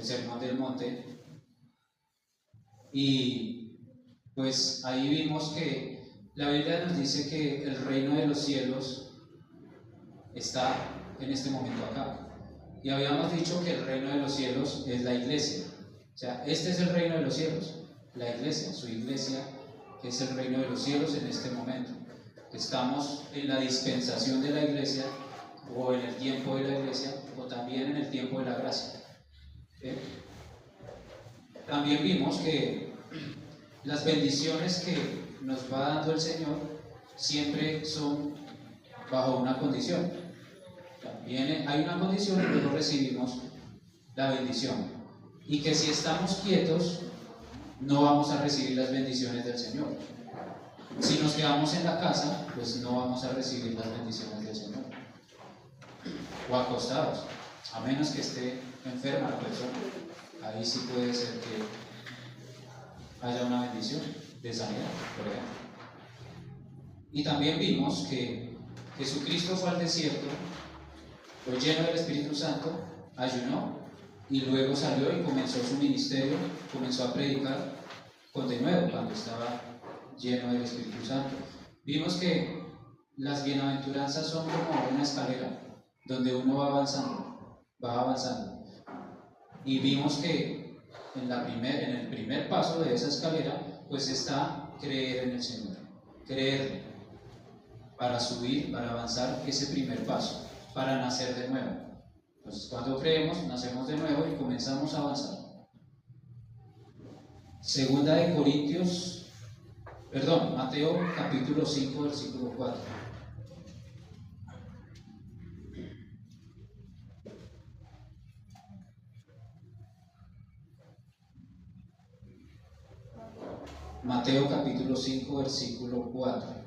el Sermón del Monte, y pues ahí vimos que la Biblia nos dice que el reino de los cielos está en este momento acá. Y habíamos dicho que el reino de los cielos es la iglesia. O sea, este es el reino de los cielos, la iglesia, su iglesia, que es el reino de los cielos en este momento. Estamos en la dispensación de la iglesia, o en el tiempo de la iglesia, o también en el tiempo de la gracia. ¿Sí? También vimos que las bendiciones que nos va dando el Señor siempre son bajo una condición. Hay una condición y luego recibimos la bendición. Y que si estamos quietos, no vamos a recibir las bendiciones del Señor. Si nos quedamos en la casa, pues no vamos a recibir las bendiciones del Señor. O acostados, a menos que esté enferma la persona. Ahí sí puede ser que haya una bendición de sanidad, por ejemplo. Y también vimos que Jesucristo fue al desierto, fue lleno del Espíritu Santo, ayunó y luego salió y comenzó su ministerio, comenzó a predicar de nuevo cuando estaba lleno del Espíritu Santo. Vimos que las bienaventuranzas son como una escalera donde uno va avanzando. Y vimos que en el primer paso de esa escalera pues está creer en el Señor, creerle, para subir, para avanzar ese primer paso, para nacer de nuevo. Entonces cuando creemos, nacemos de nuevo y comenzamos a avanzar. Mateo capítulo 5, versículo 4. Mateo capítulo 5, versículo 4.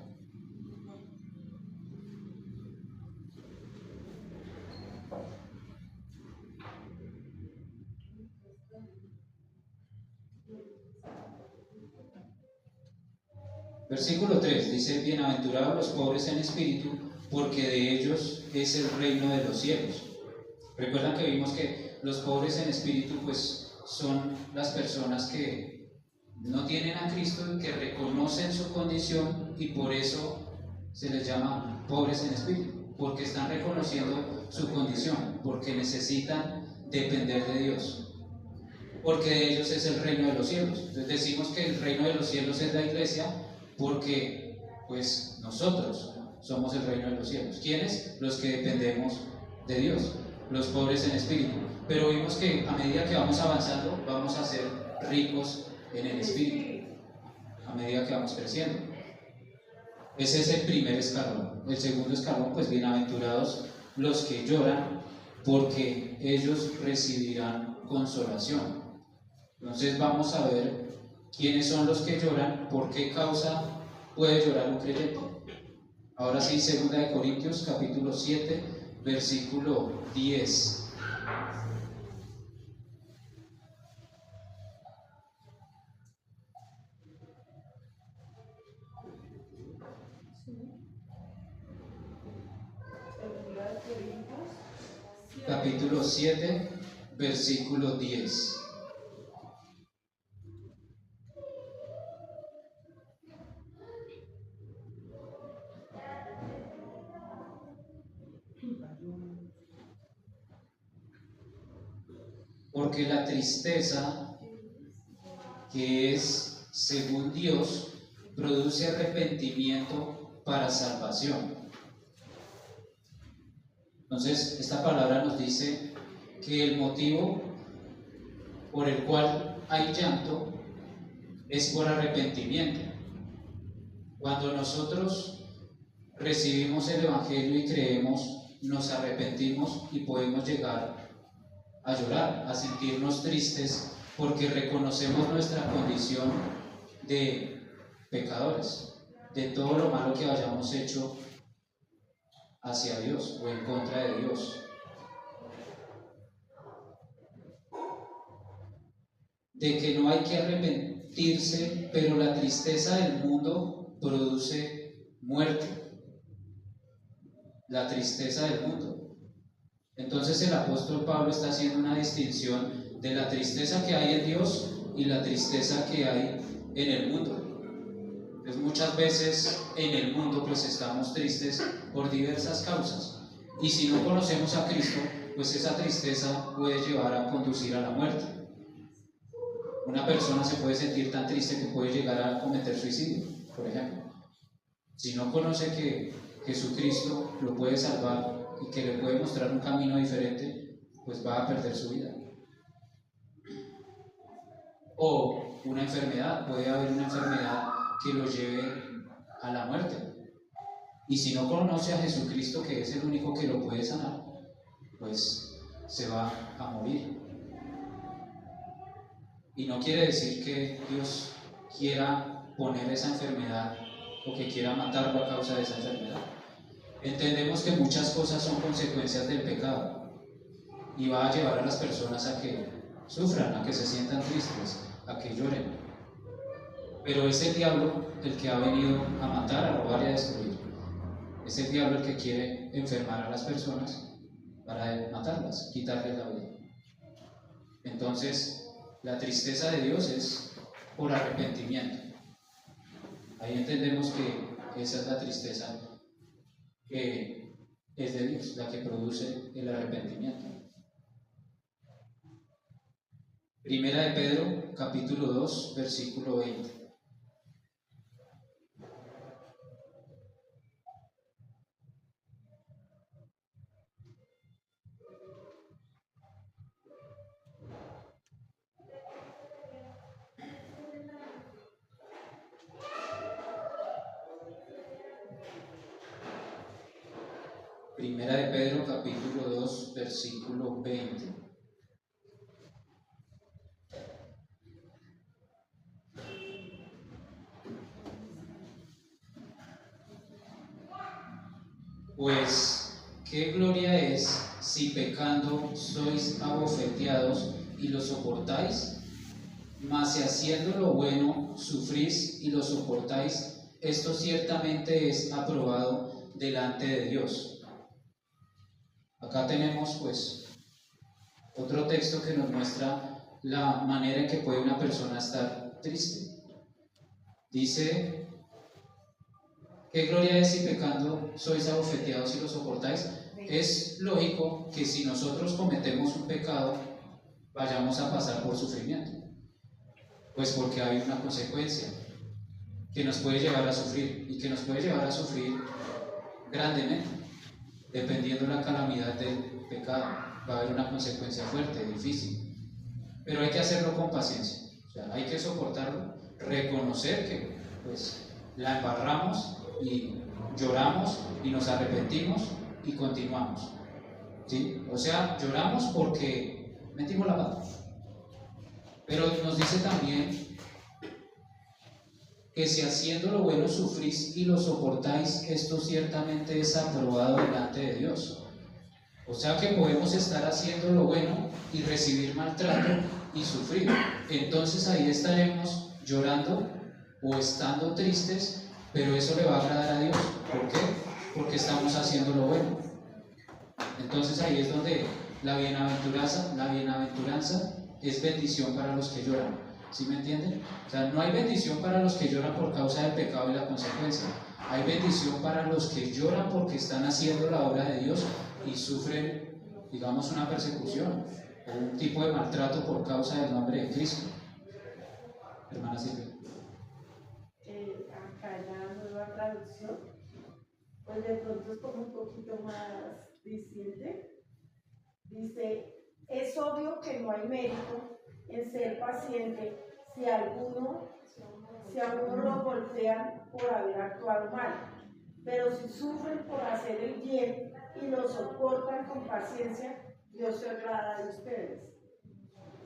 Versículo 3 dice: bienaventurados los pobres en espíritu, porque de ellos es el reino de los cielos. Recuerdan que vimos que los pobres en espíritu pues son las personas que no tienen a Cristo y que reconocen su condición, y por eso se les llama pobres en espíritu, porque están reconociendo su condición, porque necesitan depender de Dios, porque de ellos es el reino de los cielos. Entonces decimos que el reino de los cielos es la iglesia, porque pues nosotros somos el reino de los cielos. ¿Quiénes? Los que dependemos de Dios, los pobres en espíritu. Pero vimos que a medida que vamos avanzando, vamos a ser ricos en el espíritu, a medida que vamos creciendo. Ese es el primer escalón. El segundo escalón, pues bienaventurados los que lloran, porque ellos recibirán consolación. Entonces vamos a ver quiénes son los que lloran, por qué causa puede llorar un creyente. Ahora sí, 2 Corintios capítulo 7, versículo 10. Capítulo 7, versículo 10. Porque la tristeza, que es según Dios, produce arrepentimiento para salvación. Entonces, esta palabra nos dice que el motivo por el cual hay llanto es por arrepentimiento. Cuando nosotros recibimos el Evangelio y creemos, nos arrepentimos y podemos llegar a llorar, a sentirnos tristes, porque reconocemos nuestra condición de pecadores, de todo lo malo que hayamos hecho hacia Dios o en contra de Dios. De que no hay que arrepentirse, pero la tristeza del mundo produce muerte. La tristeza del mundo. Entonces el apóstol Pablo está haciendo una distinción de la tristeza que hay en Dios y la tristeza que hay en el mundo. Pues muchas veces en el mundo pues estamos tristes por diversas causas, y si no conocemos a Cristo, pues esa tristeza puede llevar a conducir a la muerte. Una persona se puede sentir tan triste que puede llegar a cometer suicidio, por ejemplo. Si no conoce que Jesucristo lo puede salvar y que le puede mostrar un camino diferente, pues va a perder su vida. O una enfermedad, puede haber una enfermedad que lo lleve a la muerte. Y si no conoce a Jesucristo, que es el único que lo puede sanar, pues se va a morir. Y no quiere decir que Dios quiera poner esa enfermedad o que quiera matarlo a causa de esa enfermedad. Entendemos que muchas cosas son consecuencias del pecado y va a llevar a las personas a que sufran, a que se sientan tristes, a que lloren. Pero es el diablo el que ha venido a matar, a robar y a destruir. Es el diablo el que quiere enfermar a las personas para matarlas, quitarles la vida. Entonces, la tristeza de Dios es por arrepentimiento. Ahí entendemos que esa es la tristeza que es de Dios, la que produce el arrepentimiento. Primera de Pedro, capítulo 2, versículo 20. Primera de Pedro, capítulo 2, versículo 20. Pues, ¿qué gloria es si pecando sois abofeteados y lo soportáis? Mas si haciendo lo bueno sufrís y lo soportáis, esto ciertamente es aprobado delante de Dios. Acá tenemos pues otro texto que nos muestra la manera en que puede una persona estar triste. Dice: ¿qué gloria es si pecando sois abofeteados y lo soportáis? Es lógico que si nosotros cometemos un pecado vayamos a pasar por sufrimiento, pues porque hay una consecuencia que nos puede llevar a sufrir, y que nos puede llevar a sufrir grandemente. Dependiendo de la calamidad del pecado, va a haber una consecuencia fuerte, difícil, pero hay que hacerlo con paciencia. O sea, hay que soportarlo, reconocer que pues la embarramos y lloramos y nos arrepentimos y continuamos, ¿sí? O sea, lloramos porque metimos la pata, pero nos dice también que si haciendo lo bueno sufrís y lo soportáis, esto ciertamente es aprobado delante de Dios. O sea que podemos estar haciendo lo bueno y recibir maltrato y sufrir. Entonces ahí estaremos llorando o estando tristes, pero eso le va a agradar a Dios. ¿Por qué? Porque estamos haciendo lo bueno. Entonces ahí es donde la bienaventuranza es bendición para los que lloran. ¿Sí me entienden? O sea, no hay bendición para los que lloran por causa del pecado y la consecuencia. Hay bendición para los que lloran porque están haciendo la obra de Dios y sufren, digamos, una persecución o un tipo de maltrato por causa del nombre de Cristo. Hermana Silvia. Acá en la nueva traducción, pues de pronto es como un poquito más diciente. Dice: es obvio que no hay mérito en ser paciente si a uno lo golpean por haber actuado mal, pero si sufren por hacer el bien y lo soportan con paciencia, Dios se agrada de ustedes.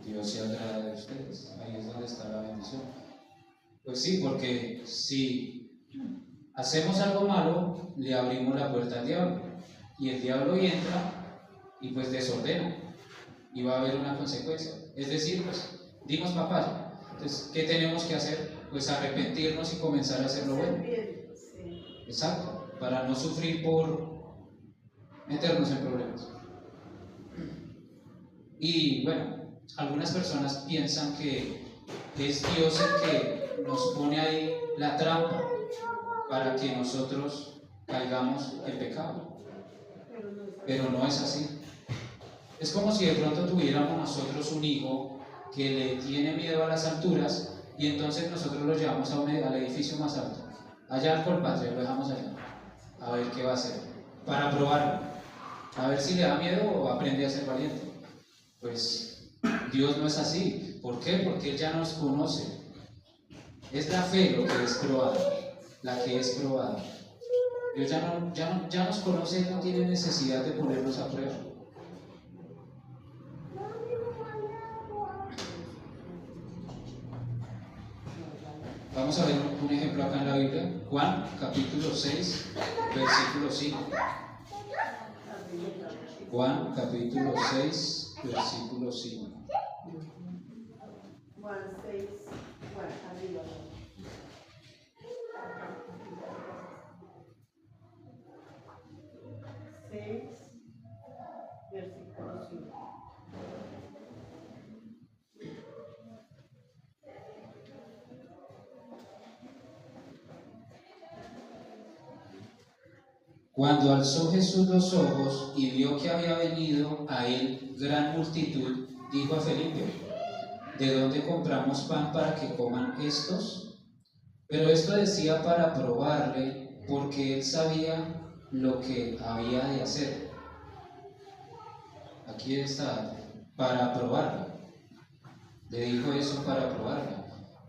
Dios se agrada de ustedes. Ahí es donde está la bendición. Pues sí, porque si hacemos algo malo, le abrimos la puerta al diablo, y el diablo entra y pues desordena, y va a haber una consecuencia. Es decir, pues dimos papaya. Entonces, ¿qué tenemos que hacer? Pues arrepentirnos y comenzar a hacer lo bueno. Exacto, para no sufrir por meternos en problemas. Y bueno, algunas personas piensan que es Dios el que nos pone ahí la trampa para que nosotros caigamos en pecado. Pero no es así. Es como si de pronto tuviéramos nosotros un hijo que le tiene miedo a las alturas y entonces nosotros lo llevamos al edificio más alto, allá al Colpatria, lo dejamos allá, a ver qué va a hacer, para probarlo, a ver si le da miedo o aprende a ser valiente. Pues Dios no es así. ¿Por qué? Porque Él ya nos conoce. Es la fe lo que es probada, la que es probada. Dios ya nos conoce y no tiene necesidad de ponernos a prueba. Vamos a ver un ejemplo acá en la Biblia. Juan, capítulo 6, versículo 5. Juan, capítulo 6, versículo 5. Juan 6, bueno, arriba. 6, versículo 5. Cuando alzó Jesús los ojos y vio que había venido a él gran multitud, dijo a Felipe: ¿de dónde compramos pan para que coman estos? Pero esto decía para probarle, porque él sabía lo que había de hacer. Aquí está, para probarle. Le dijo eso para probarle.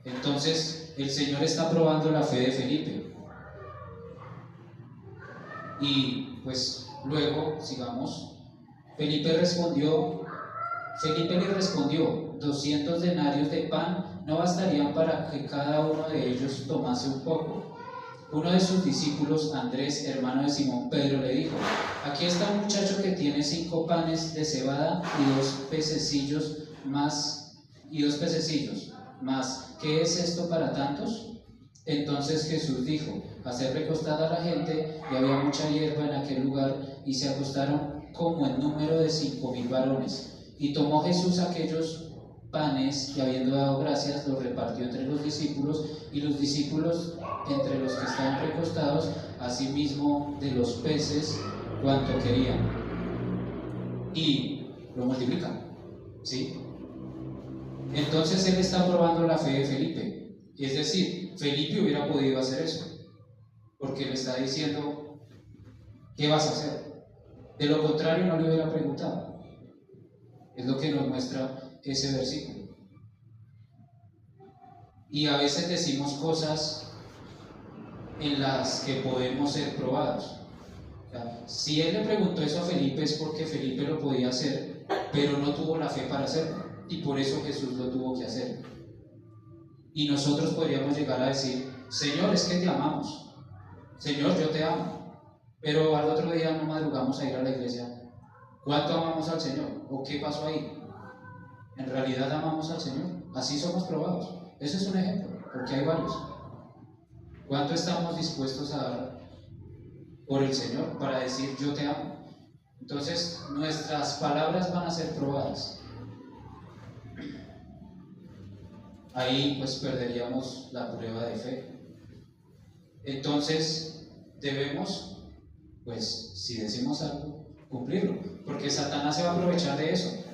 Entonces, el Señor está probando la fe de Felipe. Y pues luego, sigamos, Felipe le respondió, 200 denarios de pan no bastarían para que cada uno de ellos tomase un poco. Uno de sus discípulos, Andrés, hermano de Simón Pedro, le dijo: aquí está un muchacho que tiene 5 panes de cebada y 2 pececillos más, ¿qué es esto para tantos? Entonces Jesús dijo: haced recostada a la gente, y había mucha hierba en aquel lugar, y se acostaron como en número de 5,000 varones. Y tomó Jesús aquellos panes, y habiendo dado gracias, los repartió entre los discípulos, y los discípulos entre los que estaban recostados, asimismo de los peces, cuanto querían. Y lo multiplican, ¿sí? Entonces él está probando la fe de Felipe. Es decir, Felipe hubiera podido hacer eso, porque le está diciendo: ¿qué vas a hacer? De lo contrario no le hubiera preguntado. Es lo que nos muestra ese versículo. Y a veces decimos cosas en las que podemos ser probados. O sea, si él le preguntó eso a Felipe es porque Felipe lo podía hacer, pero no tuvo la fe para hacerlo, y por eso Jesús lo tuvo que hacer. Y nosotros podríamos llegar a decir: Señor, es que te amamos. Señor, yo te amo. Pero al otro día no madrugamos a ir a la iglesia. ¿Cuánto amamos al Señor? ¿O qué pasó ahí? ¿En realidad amamos al Señor? Así somos probados. Ese es un ejemplo, porque hay varios. ¿Cuánto estamos dispuestos a dar por el Señor para decir: yo te amo? Entonces nuestras palabras van a ser probadas. Ahí pues perderíamos la prueba de fe. Entonces debemos, pues si decimos algo, cumplirlo, porque Satanás se va a aprovechar de eso.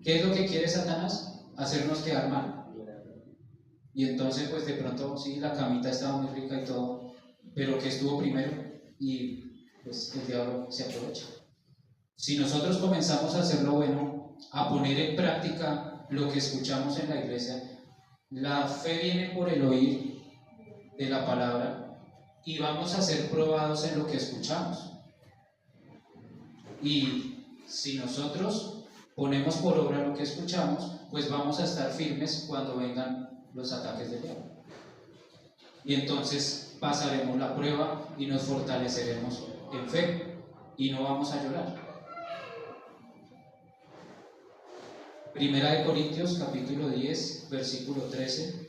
¿Qué es lo que quiere Satanás? Hacernos quedar mal. Y entonces pues de pronto sí, la camita estaba muy rica y todo, pero ¿qué estuvo primero? Y pues el diablo se aprovecha. Si nosotros comenzamos a hacer lo bueno, a poner en práctica lo que escuchamos en la iglesia, la fe viene por el oír de la palabra, y vamos a ser probados en lo que escuchamos. Y si nosotros ponemos por obra lo que escuchamos, pues vamos a estar firmes cuando vengan los ataques del diablo. Y entonces pasaremos la prueba y nos fortaleceremos en fe y no vamos a llorar. Primera de Corintios, capítulo 10, versículo 13.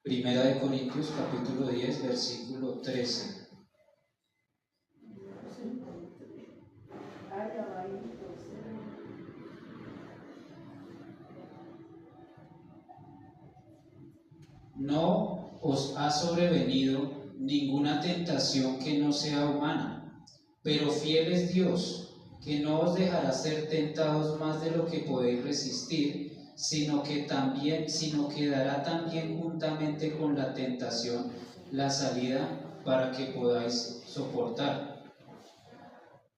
Primera de Corintios, capítulo 10, versículo 13. No os ha sobrevenido ninguna tentación que no sea humana, pero fiel es Dios, que no os dejará ser tentados más de lo que podéis resistir, sino que dará también juntamente con la tentación la salida para que podáis soportar.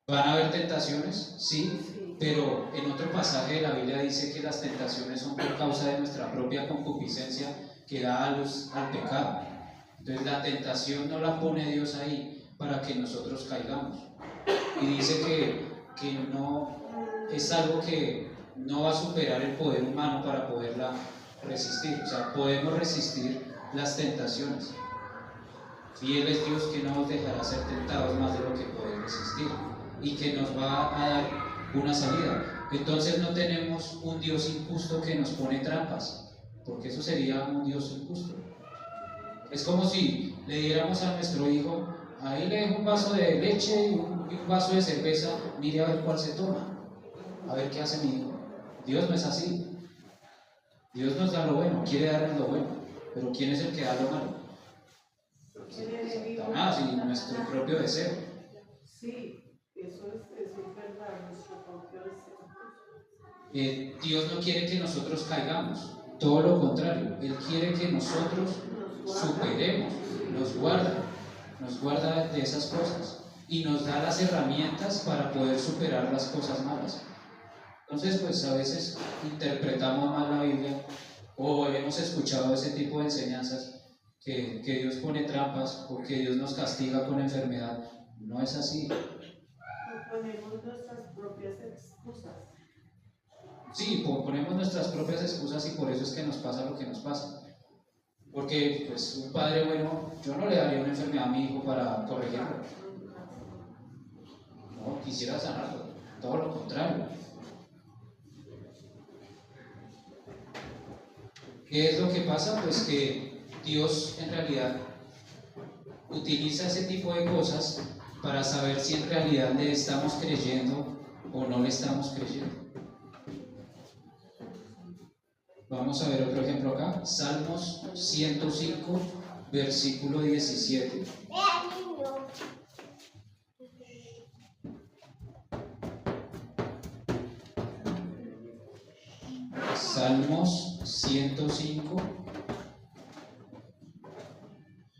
¿Van a haber tentaciones? Sí, pero en otro pasaje de la Biblia dice que las tentaciones son por causa de nuestra propia concupiscencia que da a luz al pecado. Entonces la tentación no la pone Dios ahí para que nosotros caigamos. Y dice que no es algo que no va a superar el poder humano para poderla resistir. O sea, podemos resistir las tentaciones. Fiel es Dios que no os dejará ser tentados más de lo que podéis resistir y que nos va a dar una salida. Entonces no tenemos un Dios injusto que nos pone trampas, porque eso sería un Dios injusto. Es como si le diéramos a nuestro hijo: ahí le dejo un vaso de leche y un vaso de cerveza, mire a ver cuál se toma, a ver qué hace mi hijo. Dios no es así. Dios nos da lo bueno, quiere darnos lo bueno, pero ¿quién es el que da lo malo? Satanás y nuestro propio deseo. Sí, eso es verdad, nuestro propio deseo. Dios no quiere que nosotros caigamos, todo lo contrario, Él quiere que nosotros superemos, nos guarda de esas cosas y nos da las herramientas para poder superar las cosas malas. Entonces, pues a veces interpretamos mal la Biblia o hemos escuchado ese tipo de enseñanzas que Dios pone trampas o que Dios nos castiga con enfermedad. No es así. Ponemos nuestras propias excusas. Sí, ponemos nuestras propias excusas y por eso es que nos pasa lo que nos pasa. Porque pues un padre bueno, yo no le daría una enfermedad a mi hijo para corregirlo. No, quisiera sanarlo, todo lo contrario. ¿Qué es lo que pasa? Pues que Dios en realidad utiliza ese tipo de cosas para saber si en realidad le estamos creyendo o no le estamos creyendo. Vamos a ver otro ejemplo acá, Salmos 105, versículo 17. Salmos 105,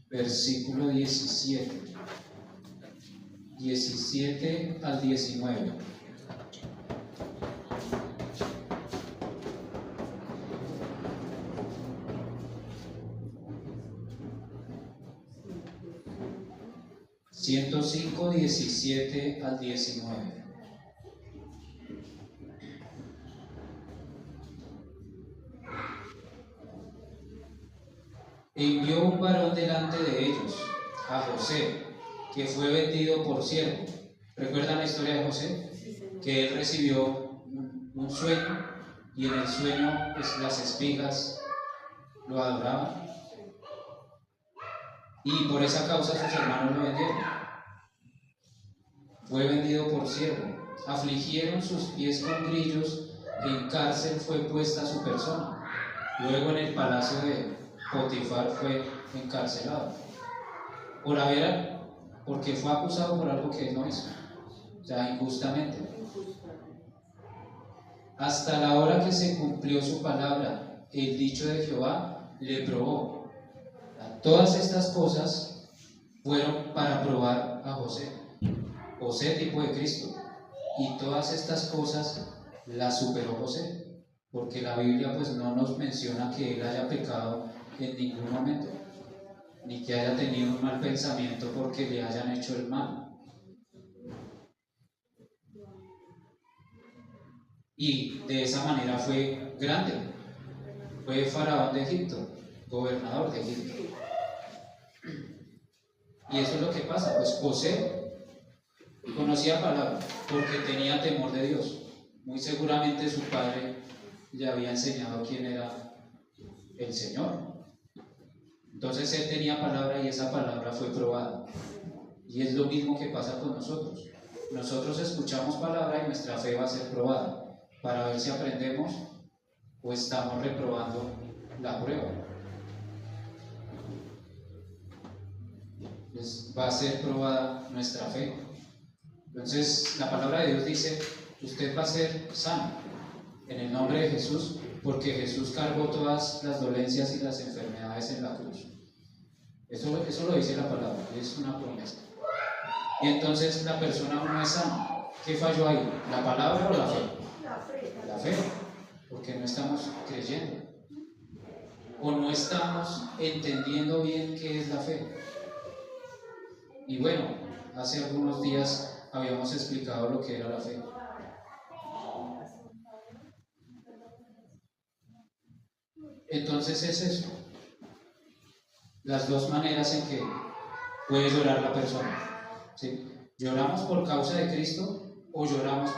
versículo 17. 17 al 19. (105, 17 al 19). Envió un varón delante de ellos, a José, que fue vendido por siervo. ¿Recuerdan la historia de José? Que él recibió un sueño y en el sueño pues, las espigas lo adoraban y por esa causa sus hermanos lo vendieron. Fue vendido por siervo. Afligieron sus pies con grillos, en cárcel fue puesta su persona. Luego en el palacio de Potifar fue encarcelado porque fue acusado por algo que no hizo, o sea, injustamente. Hasta la hora que se cumplió su palabra, el dicho de Jehová le probó. Todas estas cosas fueron para probar a José, tipo de Cristo, y todas estas cosas las superó José, porque la Biblia pues no nos menciona que él haya pecado en ningún momento, ni que haya tenido un mal pensamiento porque le hayan hecho el mal. Y de esa manera fue grande, fue faraón de Egipto, gobernador de Egipto. Y eso es lo que pasa, pues José conocía palabra porque tenía temor de Dios. Muy seguramente su padre le había enseñado quién era el Señor. Entonces él tenía palabra y esa palabra fue probada. Y es lo mismo que pasa con nosotros. Nosotros escuchamos palabra y nuestra fe va a ser probada para ver si aprendemos o estamos reprobando la prueba. Pues va a ser probada nuestra fe. Entonces la palabra de Dios dice: usted va a ser sano en el nombre de Jesús, porque Jesús cargó todas las dolencias y las enfermedades en la cruz. Eso lo dice la palabra, es una promesa. Y entonces la persona no es sana. ¿Qué falló ahí? ¿La palabra o la fe? La fe, porque no estamos creyendo o no estamos entendiendo bien qué es la fe. Y bueno, hace algunos días habíamos explicado lo que era la fe. Entonces es eso, las dos maneras en que puede llorar la persona. ¿Sí? ¿Lloramos por causa de Cristo o lloramos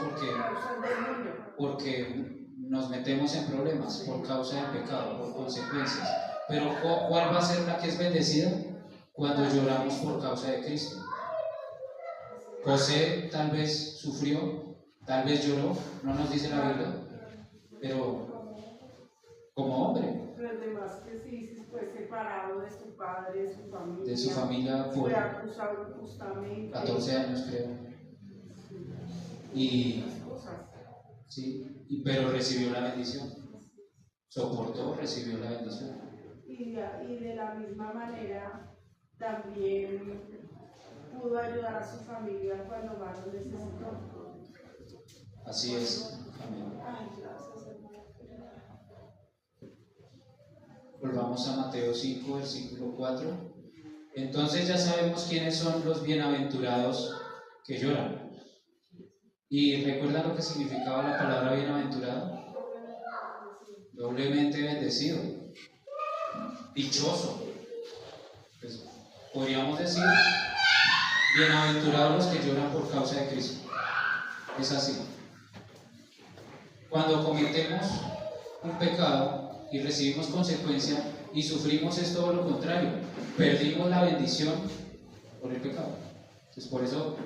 porque nos metemos en problemas por causa del pecado, por consecuencias? Pero ¿cuál va a ser la que es bendecida? Cuando lloramos por causa de Cristo. José tal vez sufrió, tal vez lloró, no nos dice la Biblia, pero como hombre. Pero además que sí, fue separado de su padre, de su familia por fue acusado justamente 14 años, creo. Y sí, pero recibió la bendición. Soportó, recibió la bendición. Y de la misma manera también pudo ayudar a su familia cuando más lo necesitó. Así es. Amén. Ay, gracias, hermano. Volvamos a Mateo 5, versículo 4. Entonces ya sabemos quiénes son los bienaventurados que lloran. ¿Y recuerdan lo que significaba la palabra bienaventurado? Doblemente bendecido, dichoso. Pues, podríamos decir, bienaventurados los que lloran por causa de Cristo. Es así. Cuando cometemos un pecado y recibimos consecuencia y sufrimos, es todo lo contrario, perdimos la bendición por el pecado. Entonces por eso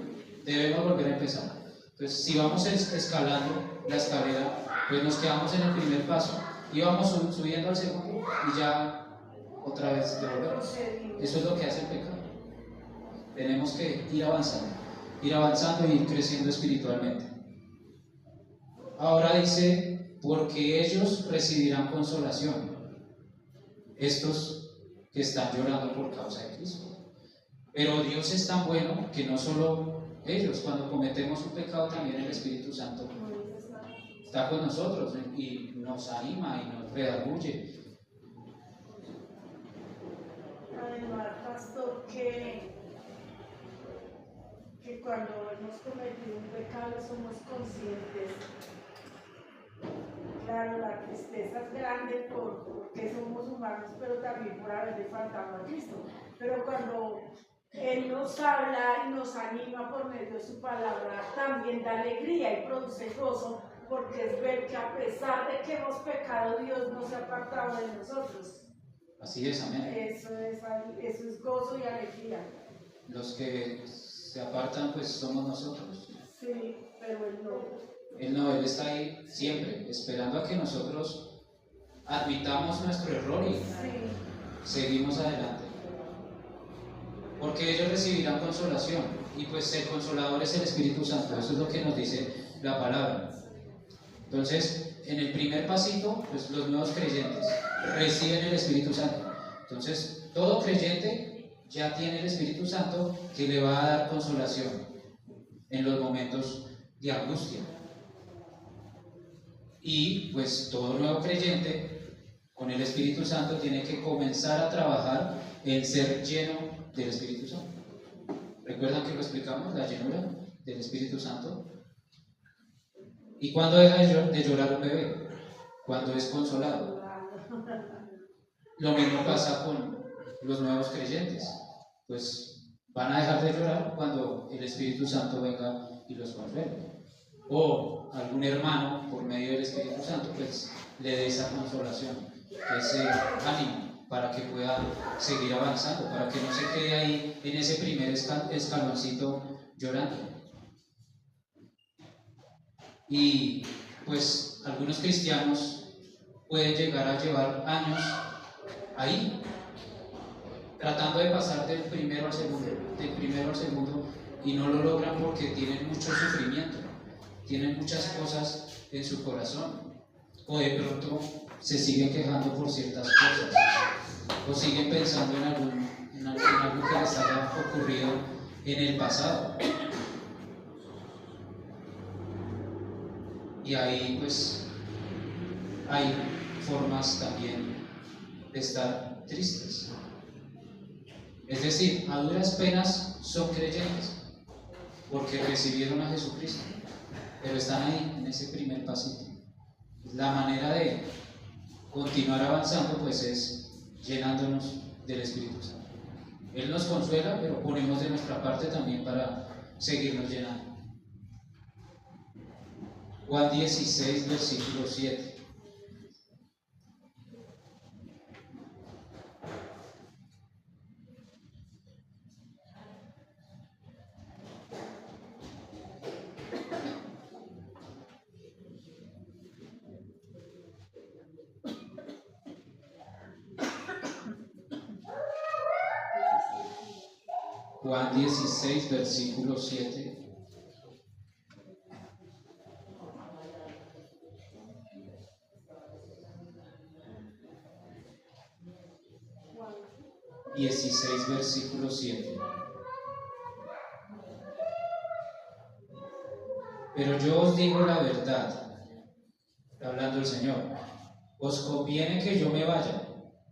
debemos volver a empezar. Entonces si vamos escalando la escalera, pues nos quedamos en el primer paso y vamos subiendo al segundo y ya otra vez devolvemos. Eso es lo que hace el pecado. Tenemos que ir avanzando y ir creciendo espiritualmente. Ahora dice: porque ellos recibirán consolación, estos que están llorando por causa de Cristo. Pero Dios es tan bueno que no solo ellos, cuando cometemos un pecado también el Espíritu Santo está con nosotros y nos anima y nos redarguye. Además, pastor, que cuando hemos cometido un pecado somos conscientes. Claro, la tristeza es grande porque somos humanos, pero también por haberle faltado a Cristo. Pero cuando Él nos habla y nos anima por medio de su palabra, también da alegría y produce gozo, porque es ver que a pesar de que hemos pecado, Dios no se ha apartado de nosotros. Así es, amén. Eso es gozo y alegría. Los que se apartan, pues somos nosotros. Sí, pero Él no. Él está ahí siempre, esperando a que nosotros admitamos nuestro error y seguimos adelante. Porque ellos recibirán consolación, y pues el consolador es el Espíritu Santo. Eso es lo que nos dice la palabra. Entonces, en el primer pasito, pues los nuevos creyentes reciben el Espíritu Santo. Entonces, todo creyente ya tiene el Espíritu Santo que le va a dar consolación en los momentos de angustia. Y pues todo nuevo creyente con el Espíritu Santo tiene que comenzar a trabajar en ser lleno del Espíritu Santo. ¿Recuerdan que lo explicamos? La llenura del Espíritu Santo. ¿Y cuándo deja de llorar un bebé? Cuando es consolado. Lo mismo pasa con los nuevos creyentes. Pues van a dejar de llorar cuando el Espíritu Santo venga y los consuele. O algún hermano, por medio del Espíritu Santo, pues le dé esa consolación, ese ánimo para que pueda seguir avanzando, para que no se quede ahí en ese primer escaloncito llorando. Y pues algunos cristianos pueden llegar a llevar años ahí, tratando de pasar del primero al segundo, y no lo logran porque tienen mucho sufrimiento, tienen muchas cosas en su corazón, o de pronto se siguen quejando por ciertas cosas, o siguen pensando en algo que les haya ocurrido en el pasado. Y ahí pues hay formas también de estar tristes. Es decir, a duras penas son creyentes porque recibieron a Jesucristo, pero están ahí en ese primer pasito. La manera de continuar avanzando pues es llenándonos del Espíritu Santo. Él nos consuela, pero ponemos de nuestra parte también para seguirnos llenando. Juan 16, versículo 7. Juan 16, versículo 7. Juan 16, versículo 7. Pero yo os digo la verdad, está hablando el Señor, os conviene que yo me vaya,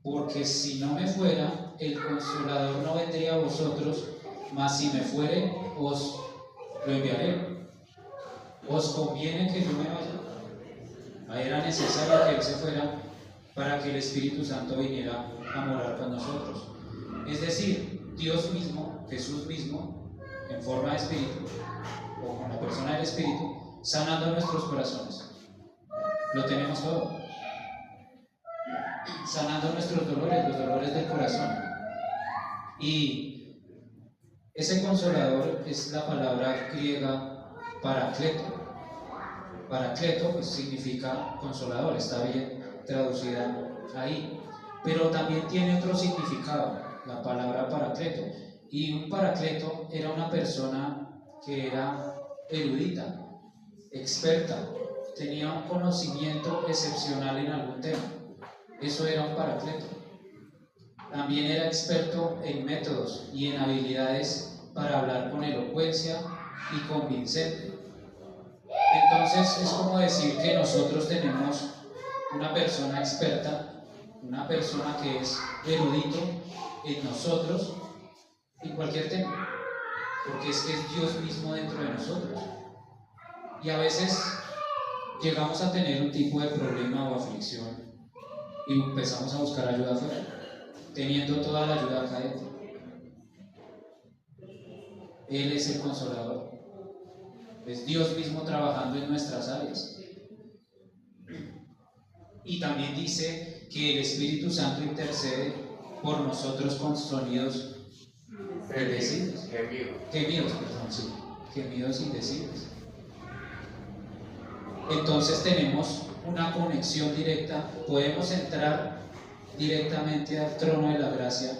porque si no me fuera, el Consolador no vendría a vosotros, mas si me fuere, os lo enviaré. Os conviene que yo me vaya. Era necesario que Él se fuera para que el Espíritu Santo viniera a morar con nosotros. Es decir, Dios mismo, Jesús mismo, en forma de Espíritu, o con la persona del Espíritu, sanando nuestros corazones. Lo tenemos todo. Sanando nuestros dolores, los dolores del corazón. Y ese Consolador es la palabra griega paracleto. Paracleto pues significa consolador, está bien traducida ahí. Pero también tiene otro significado, la palabra paracleto. Y un paracleto era una persona que era erudita, experta, tenía un conocimiento excepcional en algún tema. Eso era un paracleto. También era experto en métodos y en habilidades para hablar con elocuencia y convincente. Entonces es como decir que nosotros tenemos una persona experta, una persona que es erudito en nosotros, en cualquier tema, porque es que es Dios mismo dentro de nosotros. Y a veces llegamos a tener un tipo de problema o aflicción y empezamos a buscar ayuda afuera, teniendo toda la ayuda acá dentro. Él es el Consolador, es Dios mismo trabajando en nuestras áreas. Y también dice que el Espíritu Santo intercede por nosotros con sonidos indecibles. Gemidos indecibles. Entonces tenemos una conexión directa, podemos entrar directamente al trono de la gracia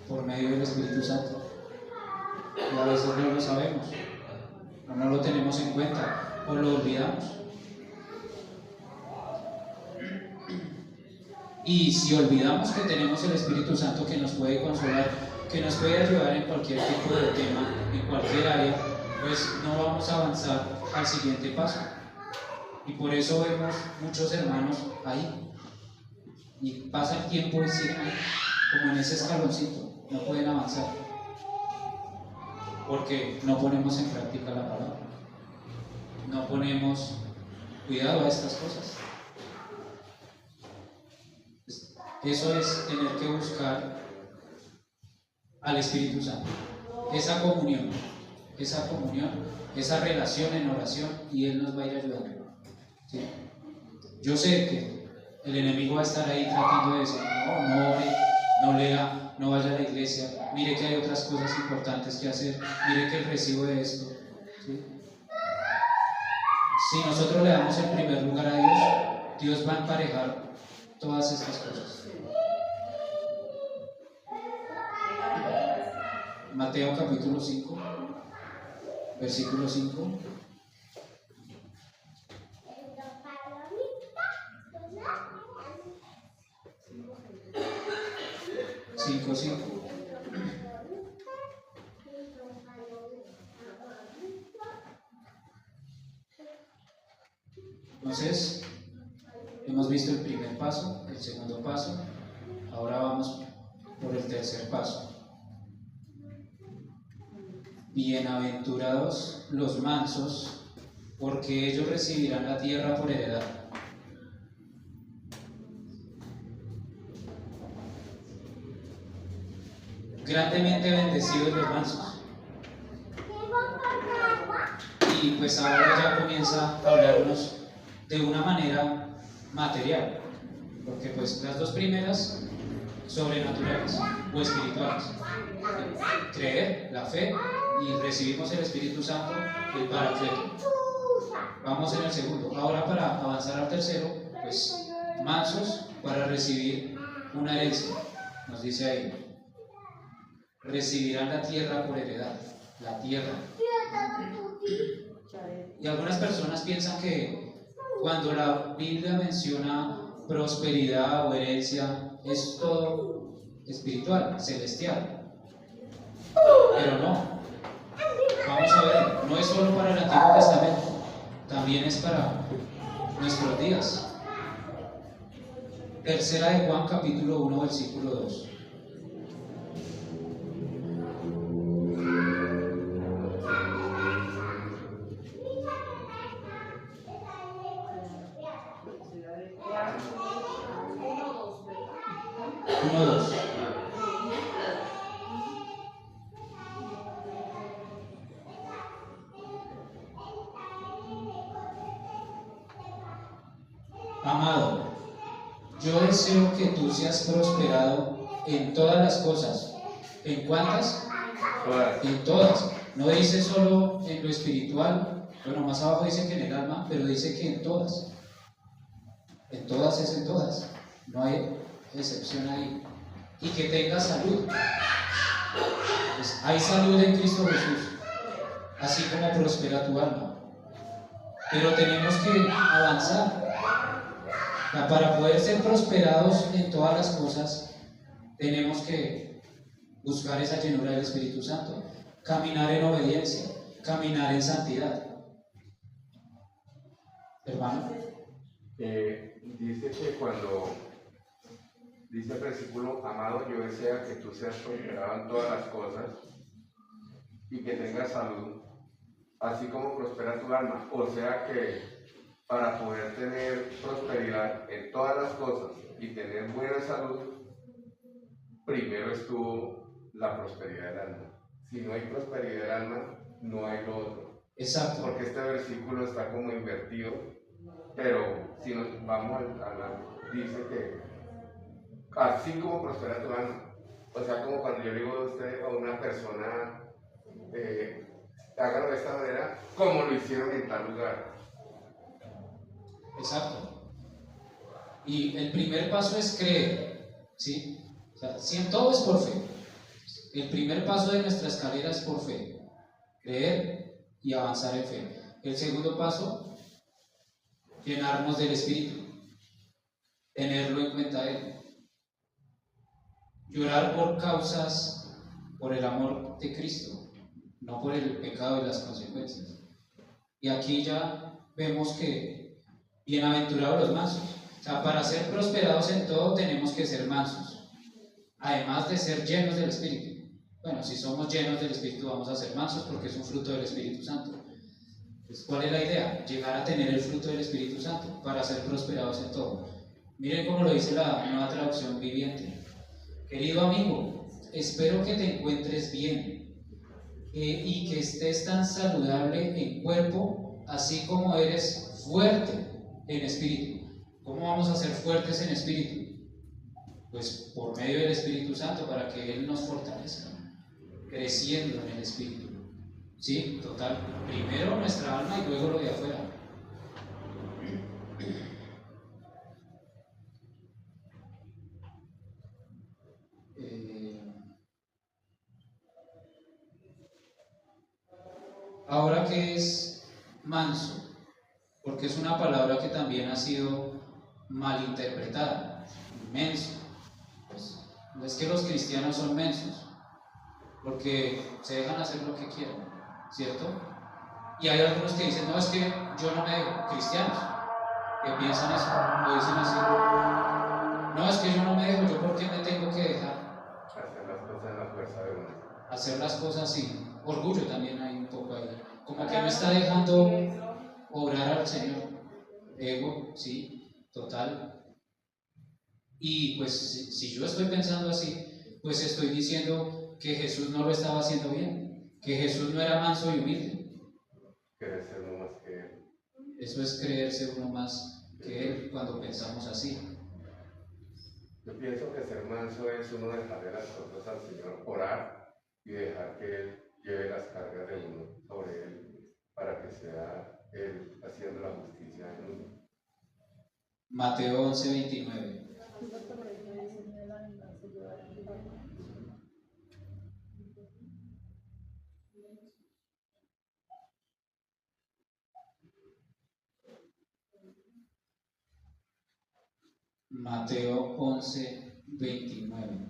por medio del Espíritu Santo. Y a veces no lo sabemos, o no lo tenemos en cuenta, o lo olvidamos. Y si olvidamos que tenemos el Espíritu Santo que nos puede consolar, que nos puede ayudar en cualquier tipo de tema, en cualquier área, pues no vamos a avanzar al siguiente paso. Y por eso vemos muchos hermanos ahí. Y pasa el tiempo y siguen ahí, como en ese escaloncito, no pueden avanzar. Porque no ponemos en práctica la palabra. No ponemos cuidado a estas cosas. Eso es tener que buscar al Espíritu Santo, esa comunión, esa relación en oración, y Él nos va a ir ayudando. ¿Sí? Yo sé que el enemigo va a estar ahí tratando de decir, no ore, no lea, no vaya a la iglesia, mire que hay otras cosas importantes que hacer, mire que el recibo de esto. ¿Sí? Si nosotros le damos el primer lugar a Dios, Dios va a emparejar todas estas cosas. Mateo capítulo 5, versículo 5. 5:5. Entonces, hemos visto el primer paso, el segundo paso, ahora vamos por el tercer paso. Bienaventurados los mansos, porque ellos recibirán la tierra por heredad. Grandemente bendecidos los mansos. Y pues ahora ya comienza a hablarnos de una manera material, porque pues las dos primeras sobrenaturales o espirituales, creer, la fe, y recibimos el Espíritu Santo, el Paracleto. Vamos en el segundo. Ahora, para avanzar al tercero, pues mansos para recibir una herencia. Nos dice ahí, recibirán la tierra por heredad, la tierra. Y algunas personas piensan que cuando la Biblia menciona prosperidad o herencia, es todo espiritual, celestial. Pero no. Vamos a ver, no es solo para el Antiguo Testamento, también es para nuestros días. Tercera de Juan, capítulo 1, versículo 2. Amado, yo deseo que tú seas prosperado en todas las cosas. ¿En cuántas? Todas. En todas. No dice solo en lo espiritual, bueno, más abajo dice que en el alma, pero dice que en todas. En todas es en todas. No hay excepción ahí. Y que tengas salud. Pues hay salud en Cristo Jesús, así como prospera tu alma. Pero tenemos que avanzar. Para poder ser prosperados en todas las cosas, tenemos que buscar esa llenura del Espíritu Santo, caminar en obediencia, caminar en santidad. Hermano. Dice que cuando dice el versículo, amado, yo deseo que tú seas prosperado en todas las cosas y que tengas salud, así como prospera tu alma. O sea que para poder tener prosperidad en todas las cosas y tener buena salud, primero estuvo la prosperidad del alma. Si no hay prosperidad del alma, no hay lo otro. Exacto. Porque este versículo está como invertido, pero si nos vamos dice que así como prospera tu alma, o sea, como cuando yo le digo a usted, a una persona, hágalo de esta manera, como lo hicieron en tal lugar. Exacto. Y el primer paso es creer, ¿sí? O sea, si todo es por fe. El primer paso de nuestra escalera es por fe. Creer y avanzar en fe. El segundo paso, llenarnos del Espíritu. Tenerlo en cuenta Él. Llorar por causas, por el amor de Cristo, no por el pecado y las consecuencias. Y aquí ya vemos que bienaventurados los mansos. O sea, para ser prosperados en todo tenemos que ser mansos, además de ser llenos del Espíritu. Bueno, si somos llenos del Espíritu vamos a ser mansos porque es un fruto del Espíritu Santo. Entonces, ¿cuál es la idea? Llegar a tener el fruto del Espíritu Santo para ser prosperados en todo. Miren cómo lo dice la Nueva Traducción Viviente. Querido amigo, espero que te encuentres bien y que estés tan saludable en cuerpo, así como eres fuerte en espíritu. ¿Cómo vamos a ser fuertes en espíritu? pues por medio del Espíritu Santo, para que Él nos fortalezca, creciendo en el Espíritu. Sí, total, primero nuestra alma y luego lo de afuera. Ahora, ¿qué es manso? Porque es una palabra que también ha sido malinterpretada. Menso. Pues, no es que los cristianos son mensos, porque se dejan hacer lo que quieran, ¿cierto? Y hay algunos que dicen, no, es que yo no me dejo, cristianos, que piensan eso, lo dicen así. No, es que yo no me dejo, yo por qué me tengo que dejar. Hacer las cosas en la fuerza de uno. Hacer las cosas sí. Orgullo también hay un poco ahí. Como que no está dejando obrar al Señor. Ego, sí, total. Y pues si yo estoy pensando así, pues estoy diciendo que Jesús no lo estaba haciendo bien, que Jesús no era manso y humilde. Querer ser uno más que Él. Eso es creerse uno más que Él cuando pensamos así. Yo pienso que ser manso es uno dejarle las cosas al Señor, orar y dejar que Él lleve las cargas de uno sobre Él, para que sea Él haciendo la justicia en uno. Mateo 11:29. Mateo 11:29.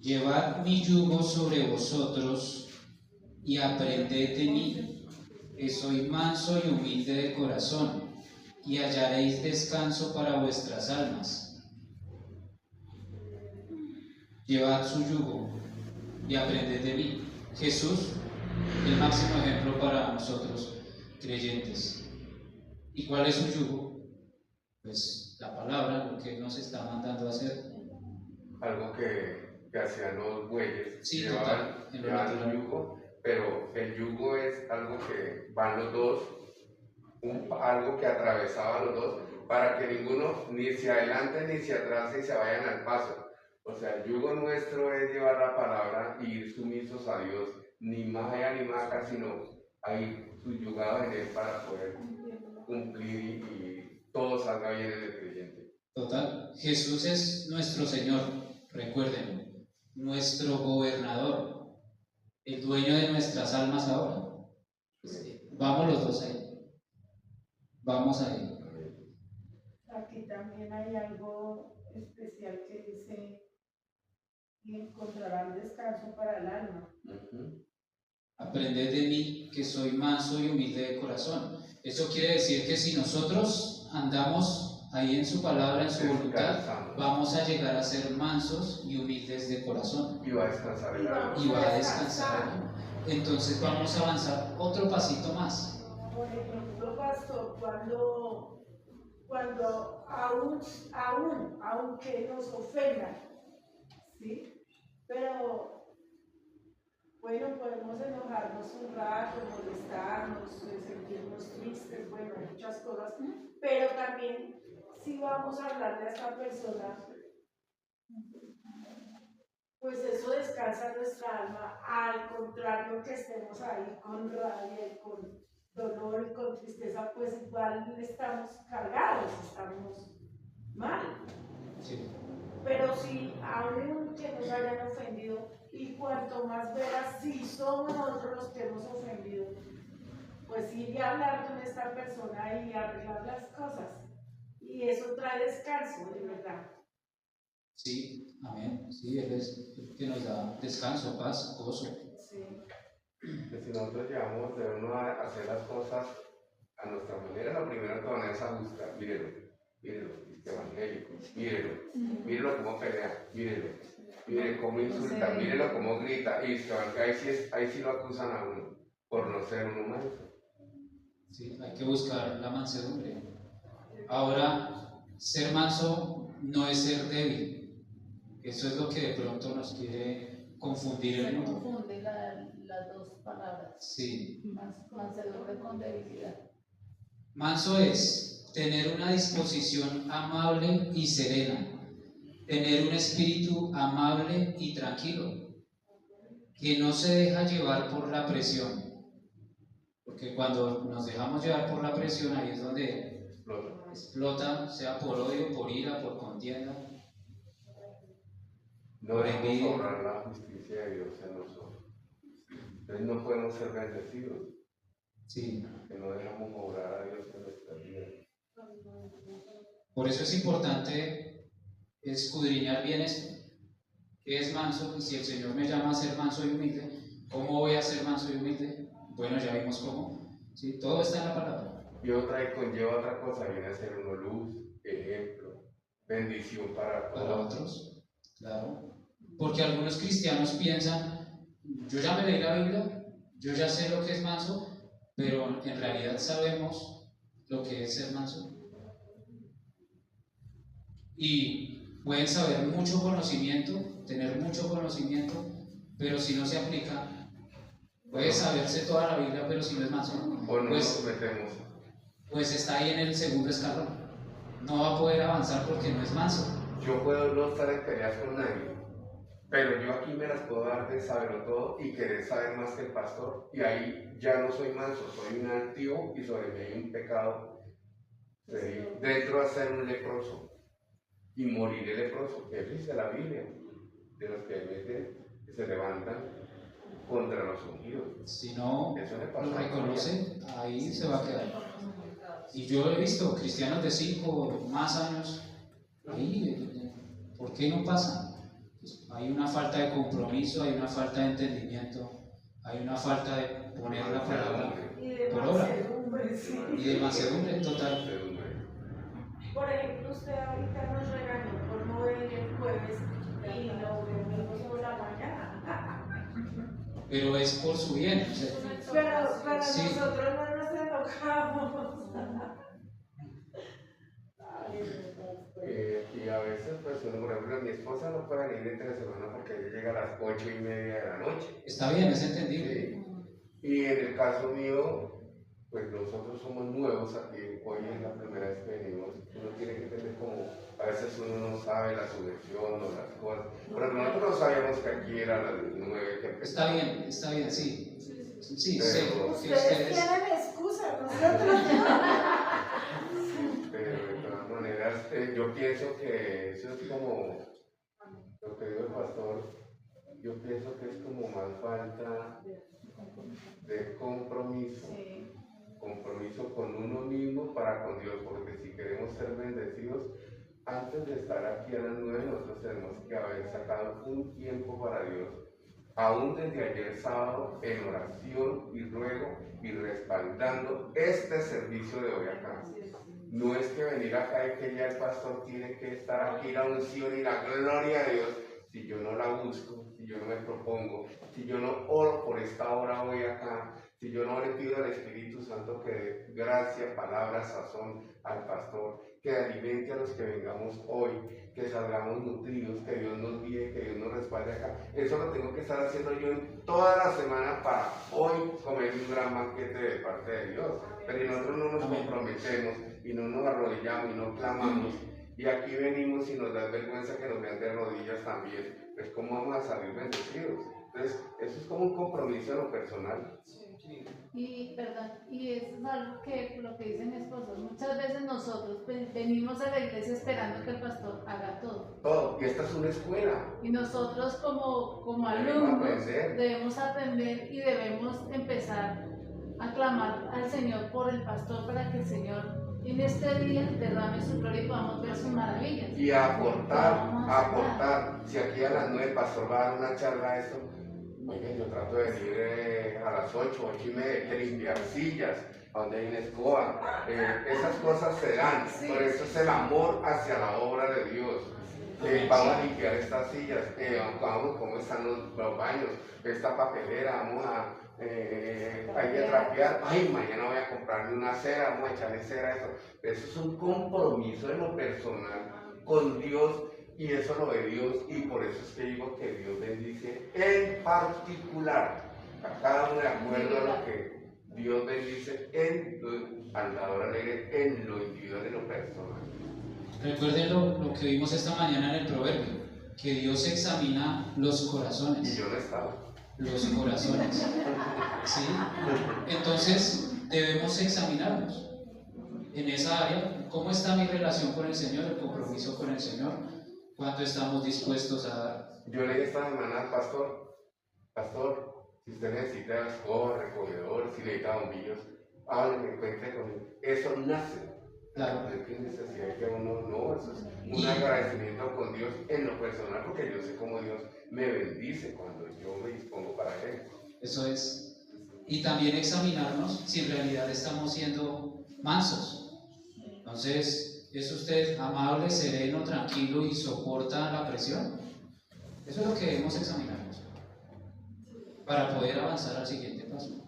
Llevad mi yugo sobre vosotros y aprended de mí, que soy manso y humilde de corazón, y hallaréis descanso para vuestras almas. Llevad su yugo y aprended de mí. Jesús, el máximo ejemplo para nosotros creyentes. ¿Y cuál es su yugo? Pues la palabra, lo que Él nos está mandando a hacer. Algo que hacían los bueyes, Sí, llevaban un yugo, pero el yugo es algo que van los dos, algo que atravesaba los dos, para que ninguno ni se adelante ni se atrase y se vayan al paso. O sea, el yugo nuestro es llevar la palabra y ir sumisos a Dios, ni más allá ni más acá, sino ahí subyugados en Él para poder cumplir y todo salga bien en el creyente. Total, Jesús es nuestro Señor, recuérdenlo, nuestro gobernador, el dueño de nuestras almas ahora. Vamos los dos ahí. Vamos ahí. Aquí también hay algo especial que dice y encontrarán descanso para el alma. Aprended de mí, que soy manso y humilde de corazón. Eso quiere decir que si nosotros andamos ahí en su palabra, en su voluntad, vamos a llegar a ser mansos y humildes de corazón. Y va a descansar el alma. Y va a descansar el alma. Entonces vamos a avanzar otro pasito más. Por ejemplo, pastor, cuando aunque nos ofendan, ¿sí? Pero bueno, podemos enojarnos un rato, molestarnos, sentirnos tristes, bueno, muchas cosas, pero también si vamos a hablarle a esta persona, pues eso descansa nuestra alma, al contrario que estemos ahí con rabia y con dolor y con tristeza, pues igual estamos cargados, estamos mal. Sí. Pero si aún que nos hayan ofendido, y cuanto más veras, si somos nosotros los que hemos ofendido, pues ir y hablar con esta persona y arreglar las cosas. Y eso trae descanso, de verdad. Sí, amén. Sí, Él es el que nos da descanso, paz, gozo. Sí. Que si nosotros llevamos de uno a hacer las cosas a nuestra manera, lo primero que van es a buscar, mírelo, este evangélico, mírelo cómo pelea, mírelo cómo insulta, mírelo cómo grita, y ahí sí lo acusan a uno por no ser uno manso. ¿sí? Hay que buscar la mansedumbre. Ahora, ser manso no es ser débil. Eso es lo que de pronto nos quiere confundir el Se mundo. confunde las dos palabras. Sí. Mansedumbre con debilidad. Manso es tener una disposición amable y serena, tener un espíritu amable y tranquilo, que no se deja llevar por la presión, porque cuando nos dejamos llevar por la presión, ahí es donde explota, sea por odio, por ira, por contienda. No debemos obrar la justicia de Dios en nosotros. Entonces no podemos ser bendecidos. Sí. Que no dejamos obrar a Dios en nuestra vida. Por eso es importante escudriñar bien esto. ¿Qué es manso? Y si el Señor me llama a ser manso y humilde, ¿cómo voy a ser manso y humilde? Bueno, ya vimos cómo. ¿Sí? Todo está en la palabra. Y otra y conlleva otra cosa, viene a ser una luz, ejemplo, bendición para todos. Para otros, claro. Porque algunos cristianos piensan, yo ya me leí la Biblia, yo ya sé lo que es manso, pero en realidad sabemos lo que es ser manso. Y pueden saber mucho conocimiento, tener mucho conocimiento, pero si no se aplica, puede saberse toda la Biblia, pero si no es manso, O no nos metemos. Pues está ahí en el segundo escalón. No va a poder avanzar porque no es manso. Yo puedo no estar en peleas con nadie, pero yo aquí me las puedo dar de saberlo todo y querer saber más que el pastor, y ahí ya no soy manso, soy un altivo y sobre mí hay un pecado dentro de ser un leproso y moriré leproso. Eso dice la Biblia, de los que meten, que se levantan contra los ungidos. Si no Eso le pasa lo a reconoce, ahí se va a quedar. Y yo he visto cristianos de 5 o más años ahí, ¿por qué no pasan? Pues hay una falta de compromiso, hay una falta de entendimiento, hay una falta de poner la palabra por obra y de mansedumbre total. Por ejemplo, usted ahorita nos regañó por no venir el jueves y nos reunimos por la mañana. Pero es por su bien. O sea, pero sí. Nosotros no nos enojamos. Y a veces, pues, por ejemplo, mi esposa no puede venir entre semana porque ella llega a las 8:30 de la noche. Está bien, es entendible. Sí. Y en el caso mío, pues nosotros somos nuevos aquí, hoy es la primera vez que venimos. Uno tiene que tener como, a veces uno no sabe la subvención o las cosas. Pero nosotros no sabíamos que aquí era las 9 que empezó. Está bien, sí. Sí, Pero, sé que Ustedes tienen excusa, nosotros pero de todas maneras, yo pienso que eso es como lo que dijo el pastor. Yo pienso que es como más falta de compromiso. Sí. Compromiso con uno mismo para con Dios, porque si queremos ser bendecidos, antes de estar aquí a las 9, nosotros tenemos que haber sacado un tiempo para Dios, aún desde ayer sábado, en oración y ruego y respaldando este servicio de hoy acá. No es que venir acá y que ya el pastor tiene que estar aquí, la unción y la gloria de Dios, si yo no la busco, si yo no me propongo, si yo no oro por esta hora hoy acá, si yo no le pido al Espíritu Santo que dé gracia, palabra, sazón al pastor, que alimente a los que vengamos hoy, que salgamos nutridos, que Dios nos guíe, que Dios nos respalde acá. Eso lo tengo que estar haciendo yo en toda la semana para hoy comer un gran banquete de parte de Dios. Pero si nosotros no nos comprometemos y no nos arrodillamos y no clamamos, y aquí venimos y nos da vergüenza que nos vean de rodillas también, pues ¿cómo vamos a salir bendecidos? Entonces, eso es como un compromiso en lo personal. Y eso es algo que lo que dice mi esposo, muchas veces nosotros venimos a la iglesia esperando que el pastor haga todo. Todo, y esta es una escuela. Y nosotros como Debemos alumnos aprender. debemos aprender y debemos empezar a clamar al Señor por el pastor para que el Señor en este día derrame su gloria y podamos ver sus maravillas. Y aportar. Si aquí a las 9 el pastor va a dar una charla de esto, oye, yo trato de venir a las 8, 8:30, que limpiar sillas, donde hay una escoba. Esas cosas se dan, pero eso es el amor hacia la obra de Dios. Vamos a limpiar estas sillas, vamos cómo están los baños, esta papelera, vamos hay que trapear, ay, mañana voy a comprarme una cera, vamos a echarle cera a eso. Eso es un compromiso en lo personal con Dios y eso lo ve Dios y por eso es que digo que Dios bendice en particular a cada uno de acuerdo a lo que Dios bendice al dador alegre en lo individual y lo personal. Recuerden lo que vimos esta mañana en el proverbio, que Dios examina los corazones. Y yo no estaba. Los corazones. ¿Sí? Entonces debemos examinarnos en esa área. ¿Cómo está mi relación con el Señor, el compromiso con el Señor? ¿Cuánto estamos dispuestos a dar? Yo leí esta semana al pastor, si usted necesita escoba, recogedor, si necesita bombillos, hábleme, cuente conmigo. Eso nace. Claro. No hay necesidad que uno, no, eso es un agradecimiento con Dios en lo personal, porque yo sé cómo Dios me bendice cuando yo me dispongo para Él. Eso es. Y también examinarnos si en realidad estamos siendo mansos. Entonces, ¿es usted amable, sereno, tranquilo y soporta la presión? Eso es lo que debemos examinarnos para poder avanzar al siguiente paso.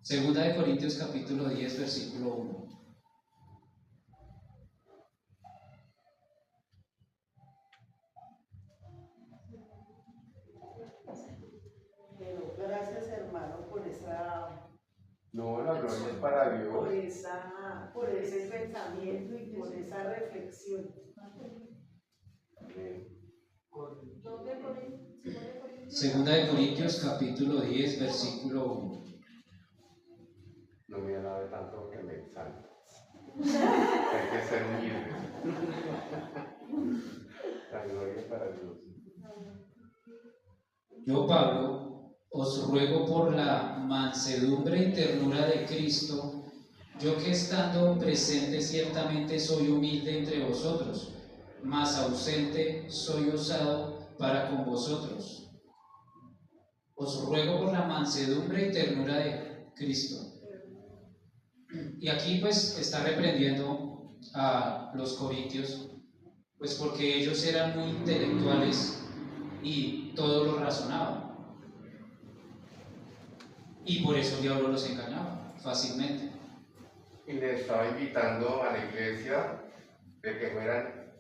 Segunda de Corintios capítulo 10, versículo 1. Gracias, hermano, por esa, No, la gloria es para Dios. por ese pensamiento y por esa reflexión. Segunda de Corintios capítulo 10, versículo 1. No me alabe tanto que me exalta. Hay que ser humilde. La gloria es para Dios. Yo, Pablo, os ruego por la mansedumbre y ternura de Cristo, yo que estando presente ciertamente soy humilde entre vosotros, mas ausente soy osado para con vosotros. Os ruego por la mansedumbre y ternura de Cristo. Y aquí pues está reprendiendo a los corintios, pues porque ellos eran muy intelectuales y todo lo razonaban. Y por eso el diablo los engañaba fácilmente. Y le estaba invitando a la iglesia de que fueran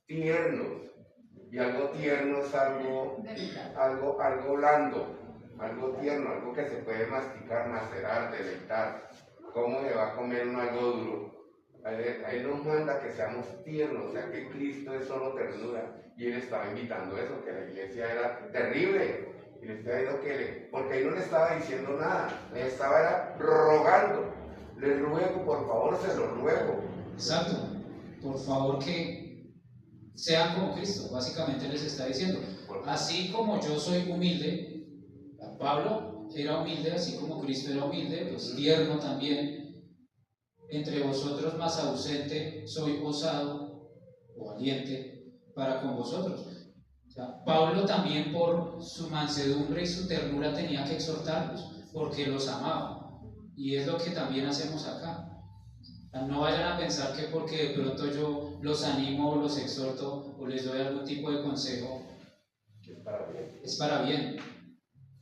tiernos. Y algo tierno es algo blando, algo tierno, algo que se puede masticar, macerar, deleitar. ¿Cómo se va a comer uno algo duro? Él nos manda que seamos tiernos, o sea que Cristo es solo ternura. Y él estaba invitando eso, que la iglesia era terrible. Y le estaba diciendo porque ahí no le estaba diciendo nada, le estaba rogando. Le ruego, por favor, se lo ruego. Exacto. Por favor que sean como Cristo, básicamente les está diciendo. Así como yo soy humilde, Pablo era humilde, así como Cristo era humilde, pues tierno también. Entre vosotros más ausente soy osado o valiente para con vosotros. O sea, Pablo también por su mansedumbre y su ternura tenía que exhortarlos, porque los amaba. Y es lo que también hacemos acá. No vayan a pensar que porque de pronto yo los animo o los exhorto o les doy algún tipo de consejo, es para bien.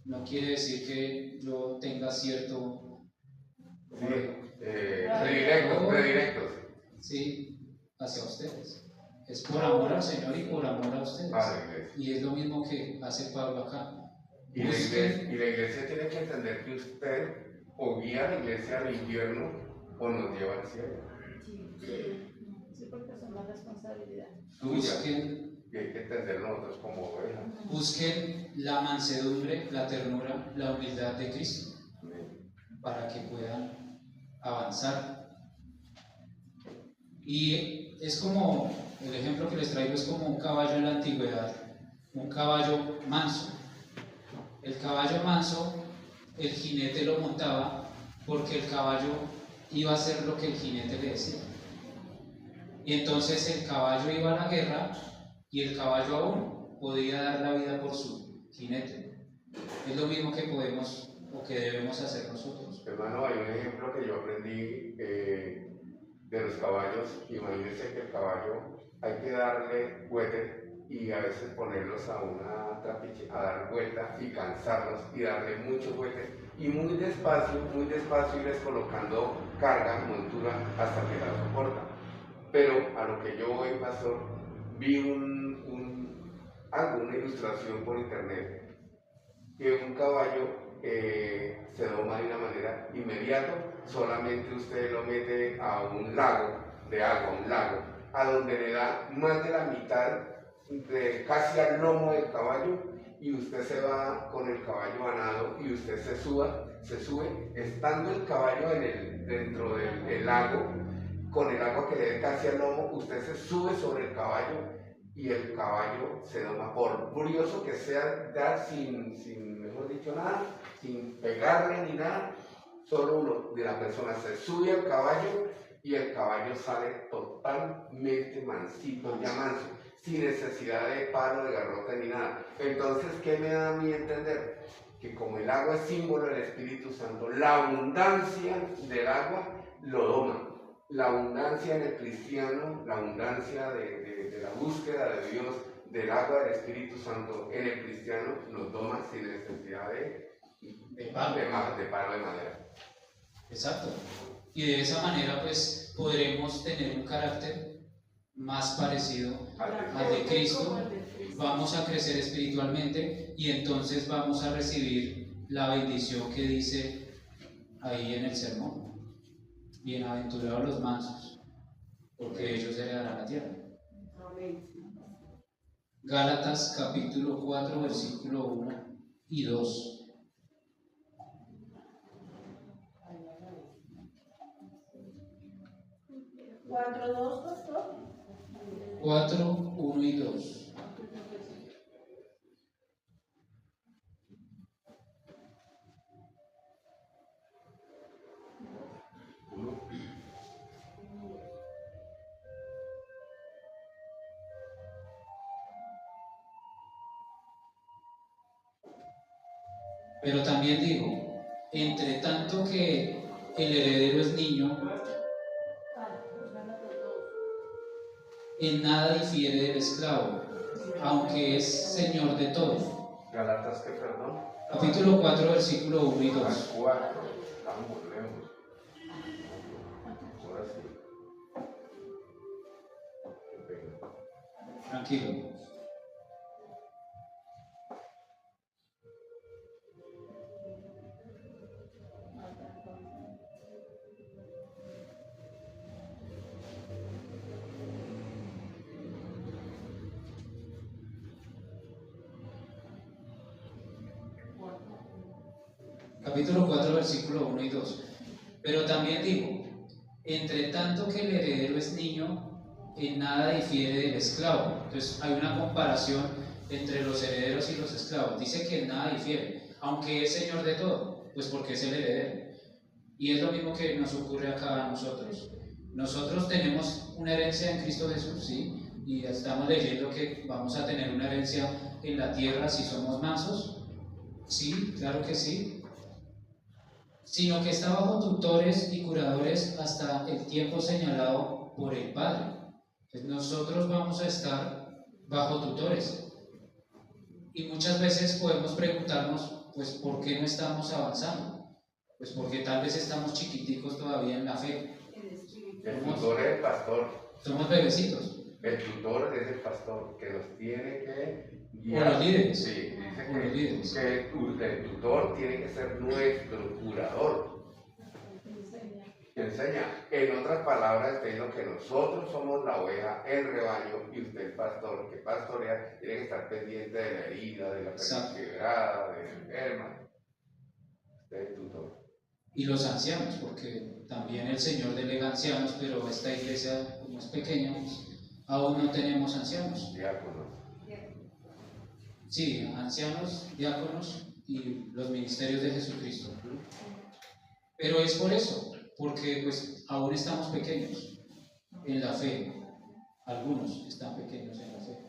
No quiere decir que yo tenga cierto predilectos. Sí, hacia ustedes. Es por amor al Señor y por amor a ustedes. Y es lo mismo que hace Pablo acá. Y la iglesia tiene que entender que usted o guía a la iglesia al infierno o nos lleva al cielo. Sí, porque es una responsabilidad. Busquen, y hay que entender nosotros como ovejas. Busquen la mansedumbre, la ternura, la humildad de Cristo para que puedan avanzar. Y es como, el ejemplo que les traigo es como un caballo en la antigüedad, un caballo manso. El caballo manso, el jinete lo montaba porque el caballo iba a hacer lo que el jinete le decía. Y entonces el caballo iba a la guerra y el caballo aún podía dar la vida por su jinete. Es lo mismo que podemos o que debemos hacer nosotros. Hermano, hay un ejemplo que yo aprendí de los caballos. Imagínense que el caballo hay que darle juguete y a veces ponerlos a una trapiche, a dar vuelta y cansarlos y darle muchos vueltas y muy despacio irles colocando carga, montura hasta que la soporta. Pero a lo que yo voy, pastor, vi una ilustración por internet que un caballo se doma de una manera inmediata, solamente usted lo mete a un lago de agua, a donde le da más de la mitad, casi al lomo del caballo, y usted se va con el caballo a nado y usted se sube, estando el caballo dentro del lago, con el agua que le dé casi al lomo, usted se sube sobre el caballo y el caballo se doma, por curioso que sea, dar sin mejor dicho nada, sin pegarle ni nada, solo uno de la persona se sube al caballo y el caballo sale totalmente mansito, ya manso, sin necesidad de palo, de garrote ni nada. Entonces, ¿qué me da a mí entender? Que como el agua es símbolo del Espíritu Santo, la abundancia del agua lo doma. La abundancia en el cristiano, la abundancia de la búsqueda de Dios, del agua del Espíritu Santo en el cristiano, nos doma sin necesidad de palo de madera. Exacto. Y de esa manera pues podremos tener un carácter más parecido al de Cristo, vamos a crecer espiritualmente y entonces vamos a recibir la bendición que dice ahí en el sermón. Bienaventurados los mansos, porque ellos heredarán la tierra. Gálatas capítulo 4, versículo 1 y 2. 4:2, pastor. 4, 1 y 2. Pero también digo, entre tanto que el heredero es niño, en nada difiere del esclavo, aunque es señor de todo. Galatas, ¿qué, perdón? Capítulo 4, versículo 1 y 2. 4, estamos lejos. Ahora sí. Qué pena. Tranquilo. Capítulo 4, versículo 1 y 2. Pero también digo, entre tanto que el heredero es niño, en nada difiere del esclavo. Entonces hay una comparación entre los herederos y los esclavos. Dice que en nada difiere, aunque es señor de todo, pues porque es el heredero. Y es lo mismo que nos ocurre acá a nosotros. Nosotros tenemos una herencia en Cristo Jesús, ¿sí? Y estamos leyendo que vamos a tener una herencia en la tierra si somos mansos. Sí, claro que sí. Sino que está bajo tutores y curadores hasta el tiempo señalado por el Padre. Entonces nosotros vamos a estar bajo tutores. Y muchas veces podemos preguntarnos, pues, ¿por qué no estamos avanzando? Pues porque tal vez estamos chiquiticos todavía en la fe. El tutor es el pastor. Somos bebecitos. El tutor es el pastor que nos tiene que O los líderes. Sí, dice O los líderes. que el tutor tiene que ser nuestro curador. Que enseña. En otras palabras, es lo que nosotros somos la oveja, el rebaño, y usted el pastor, que pastorea, tiene que estar pendiente de la herida, de la persona quebrada, de la enferma. Usted es el tutor. Y los ancianos, porque también el Señor delega ancianos, pero esta iglesia, como es pequeña, pues, aún no tenemos ancianos. Diáconos. Sí, ancianos, diáconos y los ministerios de Jesucristo. Pero es por eso, porque pues aún estamos pequeños en la fe. Algunos están pequeños en la fe.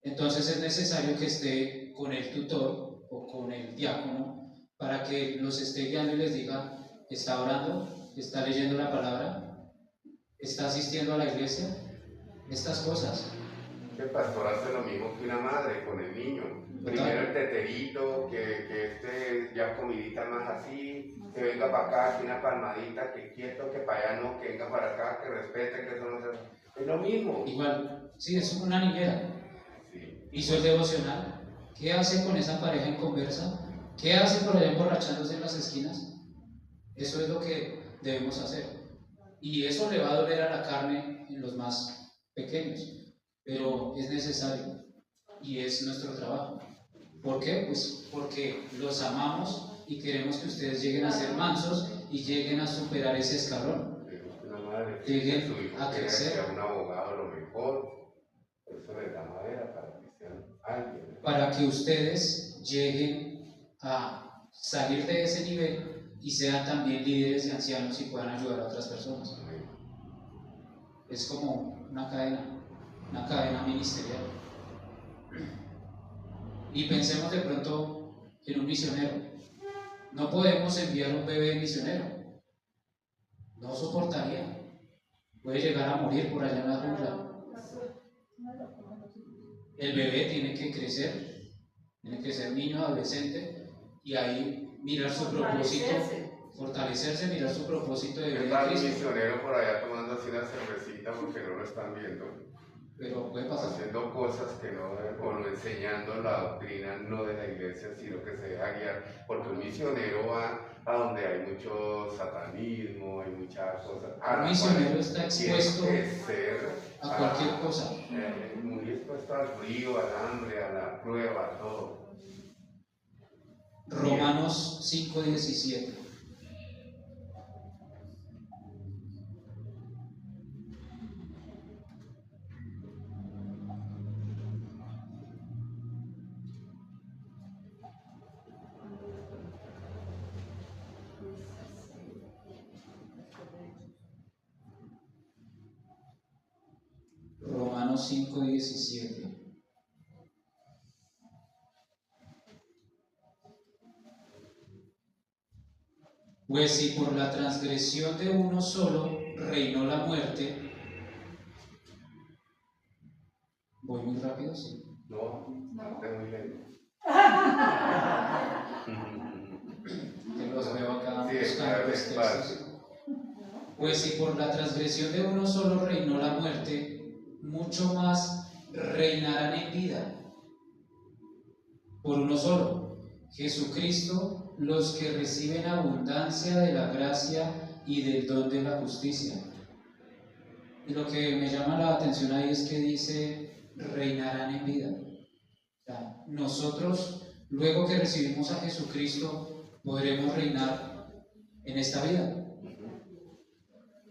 Entonces es necesario que esté con el tutor o con el diácono para que los esté guiando y les diga, ¿está orando? ¿Está leyendo la palabra? ¿Está asistiendo a la iglesia? Estas cosas. El pastor hace lo mismo que una madre con el niño. Primero el teterito, que este ya comidita más así, que venga para acá, que una palmadita, que quieto, que para allá no, que venga para acá, que respete, que eso no se... Es lo mismo. Igual, sí, es una niñera. Sí. Hizo el devocional. ¿Qué hace con esa pareja en conversa? ¿Qué hace por allá emborrachándose en las esquinas? Eso es lo que debemos hacer. Y eso le va a doler a la carne en los más pequeños, pero es necesario y es nuestro trabajo. ¿Por qué? Pues porque los amamos y queremos que ustedes lleguen a ser mansos y lleguen a superar ese escalón. Una madre Lleguen que su hijo a quiera crecer. que sea un abogado lo mejor, por eso les da madera para que sean alguien. Para que ustedes lleguen a salir de ese nivel y sean también líderes y ancianos y puedan ayudar a otras personas. Es como una cadena ministerial. Y pensemos de pronto en un misionero. No podemos enviar un bebé misionero. No soportaría. Puede llegar a morir por allá en la jungla. El bebé tiene que ser niño, adolescente, y ahí mirar su propósito, fortalecerse, mirar su propósito de vida Está en un Cristo. misionero por allá tomando así una cervecita porque no lo están viendo, Pero puede pasar. haciendo cosas que no, o no enseñando la doctrina no de la iglesia, sino que se deja guiar, porque un misionero va a donde hay mucho satanismo, hay muchas cosas. Un misionero está expuesto Tiene que ser, a cualquier cosa. muy expuesto al frío, al hambre, a la prueba, a todo. Romanos 5:17. Romanos 5:17. Pues si por la transgresión de uno solo reinó la muerte, voy muy rápido, sí. No, es muy lento. Que los veo acá Sí, buscando los despacio. textos. Pues si por la transgresión de uno solo reinó la muerte, mucho más reinarán en vida por uno solo, Jesucristo, los que reciben abundancia de la gracia y del don de la justicia. Y lo que me llama la atención ahí es que dice, reinarán en vida. O sea, nosotros, luego que recibimos a Jesucristo, podremos reinar en esta vida.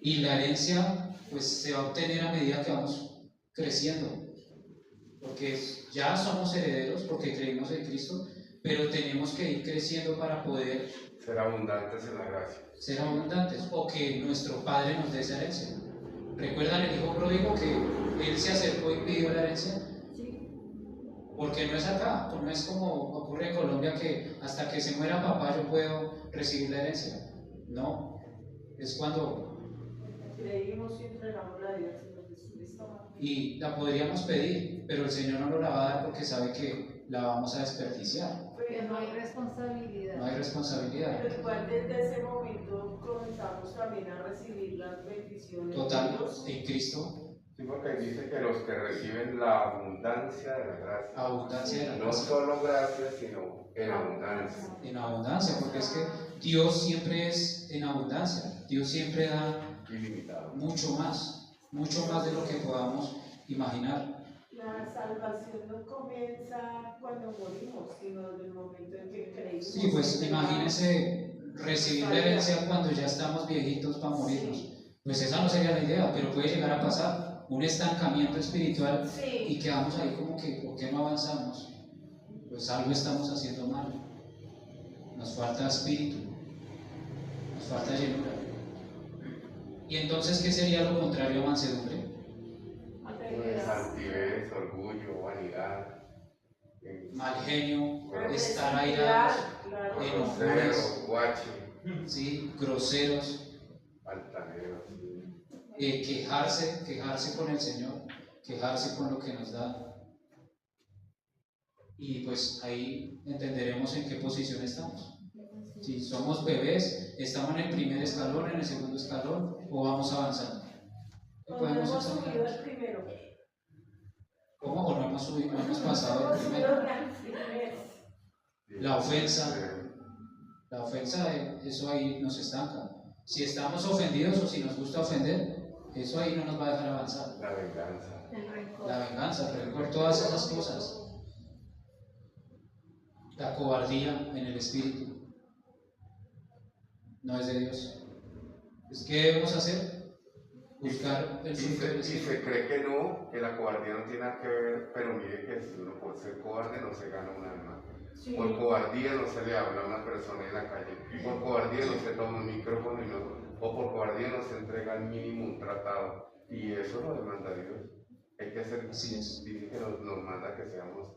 Y la herencia, pues, se va a obtener a medida que vamos creciendo. Porque ya somos herederos, porque creímos en Cristo, pero tenemos que ir creciendo para poder Ser abundantes en la gracia. ser abundantes, o que nuestro Padre nos dé esa herencia. ¿Recuerdan el hijo pródigo que él se acercó y pidió la herencia? Porque no es acá, no es como ocurre en Colombia que hasta que se muera papá yo puedo recibir la herencia. No, es cuando Creímos y entregamos la vida al Señor Jesucristo. y la podríamos pedir, pero el Señor no nos la va a dar porque sabe que la vamos a desperdiciar. Porque no hay responsabilidad. No hay responsabilidad. Pero igual desde ese momento comenzamos también a recibir las bendiciones Total, de Dios. en Cristo, Sí, porque dice que los que reciben la abundancia de la gracia. abundancia de la No gracia. solo gracia, sino en abundancia. En abundancia, porque es que Dios siempre es en abundancia. Dios siempre da Ilimitado. mucho más de lo que podamos imaginar. La salvación no comienza cuando morimos, sino desde el momento en que creímos. Sí, pues imagínense recibir la herencia cuando ya estamos viejitos para morirnos. Pues esa no sería la idea, pero puede llegar a pasar un estancamiento espiritual Sí. y quedamos ahí como que, ¿por qué no avanzamos? Pues algo estamos haciendo mal. Nos falta espíritu, nos falta llenura. ¿Y entonces qué sería lo contrario a mansedumbre? Altivez, orgullo, vanidad. Mal genio, estar Agresividad, airados, claro. Grosero, enojones, guache, ¿sí? Groseros, altanero. quejarse con el Señor. quejarse con lo que nos da. Y pues ahí entenderemos en qué posición estamos. Si somos bebés, estamos en el primer escalón, en el segundo escalón, o vamos avanzando. No Podemos hemos subido examinarnos. el primero. ¿Cómo? ¿O no hemos subido, no hemos pasado Hemos el subido primero? el primero. La ofensa, eso ahí nos estanca. Si estamos ofendidos o si nos gusta ofender, eso ahí no nos va a dejar avanzar. La venganza. El rencor. La venganza, el rencor, todas esas cosas. La cobardía en el espíritu no es de Dios. Pues, ¿qué debemos hacer? Buscar el fruto del Y espíritu. se cree que no, que la cobardía no tiene nada que ver, pero mire que si uno por ser cobarde no se gana un alma. Sí. Por cobardía no se le habla a una persona en la calle, por cobardía no se toma un micrófono o por cobardía no se entrega al mínimo un tratado. Y eso lo demanda Dios. Hay que hacer, Así es. dice que nos manda que seamos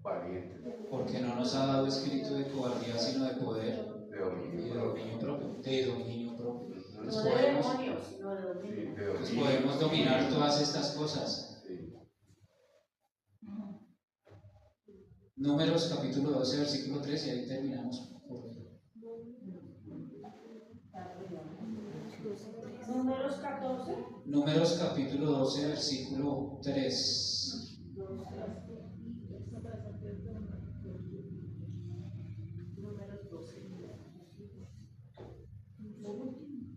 valientes, Porque no nos ha dado espíritu de cobardía, sino de poder de y dominio de propio. dominio propio. De dominio propio. Ujú. Pues No de podemos, demonios, sino de Sí, dominio. de pues dominio. podemos dominar todas estas cosas. Sí. Números capítulo 12, versículo 3, y ahí terminamos. Por hoy. Números 14. Números capítulo 12, versículo 3. Números 12. Lo último.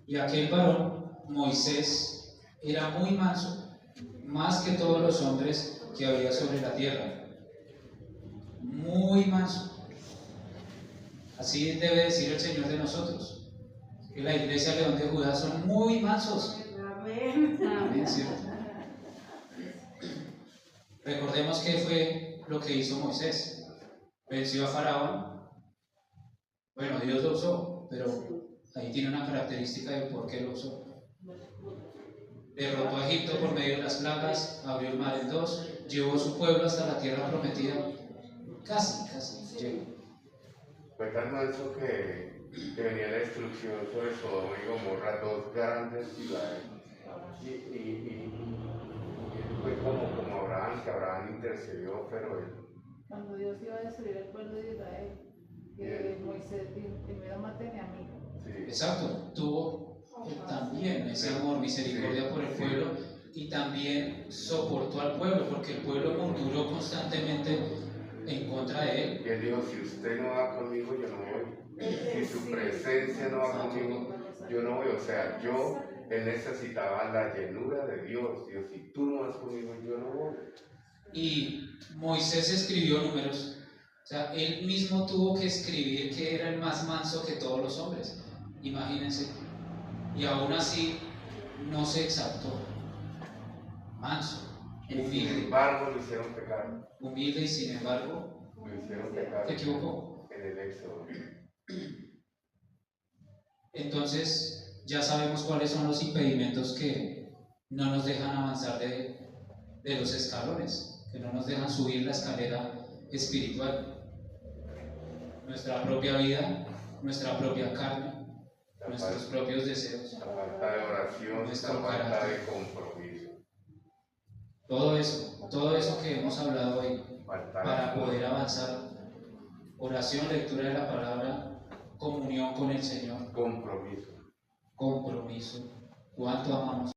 Y aquel varón, Moisés, era muy manso, más que todos los hombres que había sobre la tierra. Muy manso. Así debe decir el Señor de nosotros, que la iglesia León de Judá son muy mansos. Amén. Amén, ¿cierto? Recordemos que fue lo que hizo Moisés. Venció a Faraón. Bueno, Dios lo usó, pero ahí tiene una característica de por qué lo usó. Derrotó a Egipto por medio de las plagas, abrió el mar en dos, llevó su pueblo hasta la tierra prometida. Casi llegó. Fue tan manso que venía la destrucción sobre Sodoma y Gomorra, dos grandes ciudades. Y fue como Abraham, que Abraham intercedió, pero él, Cuando Dios iba a destruir el pueblo de Israel, que Moisés dijo, primero maten a mí. sí, Exacto, tuvo también ese amor, misericordia por el pueblo y también soportó al pueblo, porque el pueblo murmuró constantemente en contra de él. y él dijo, si usted no va conmigo, yo no voy. Si su presencia no va conmigo, yo no voy. O sea, él necesitaba la llenura de Dios. Dios, si tú no vas conmigo, yo no voy. Y Moisés escribió Números, o sea, él mismo tuvo que escribir que era el más manso que todos los hombres, imagínense, y aún así no se exaltó, manso, Y sin humilde, embargo, lo hicieron pecar. humilde y sin embargo Lo hicieron pecar se equivocó. en el Éxodo. Entonces ya sabemos cuáles son los impedimentos que no nos dejan avanzar de los escalones, que no nos dejan subir la escalera espiritual. Nuestra propia vida, nuestra propia carne, La nuestros falta, propios deseos, la falta de oración, la Nuestro falta carácter. de compromiso. todo eso que hemos hablado hoy, Falta para de poder avanzar. Oración, lectura de la palabra, comunión con el Señor, compromiso. compromiso. ¿Cuánto amamos?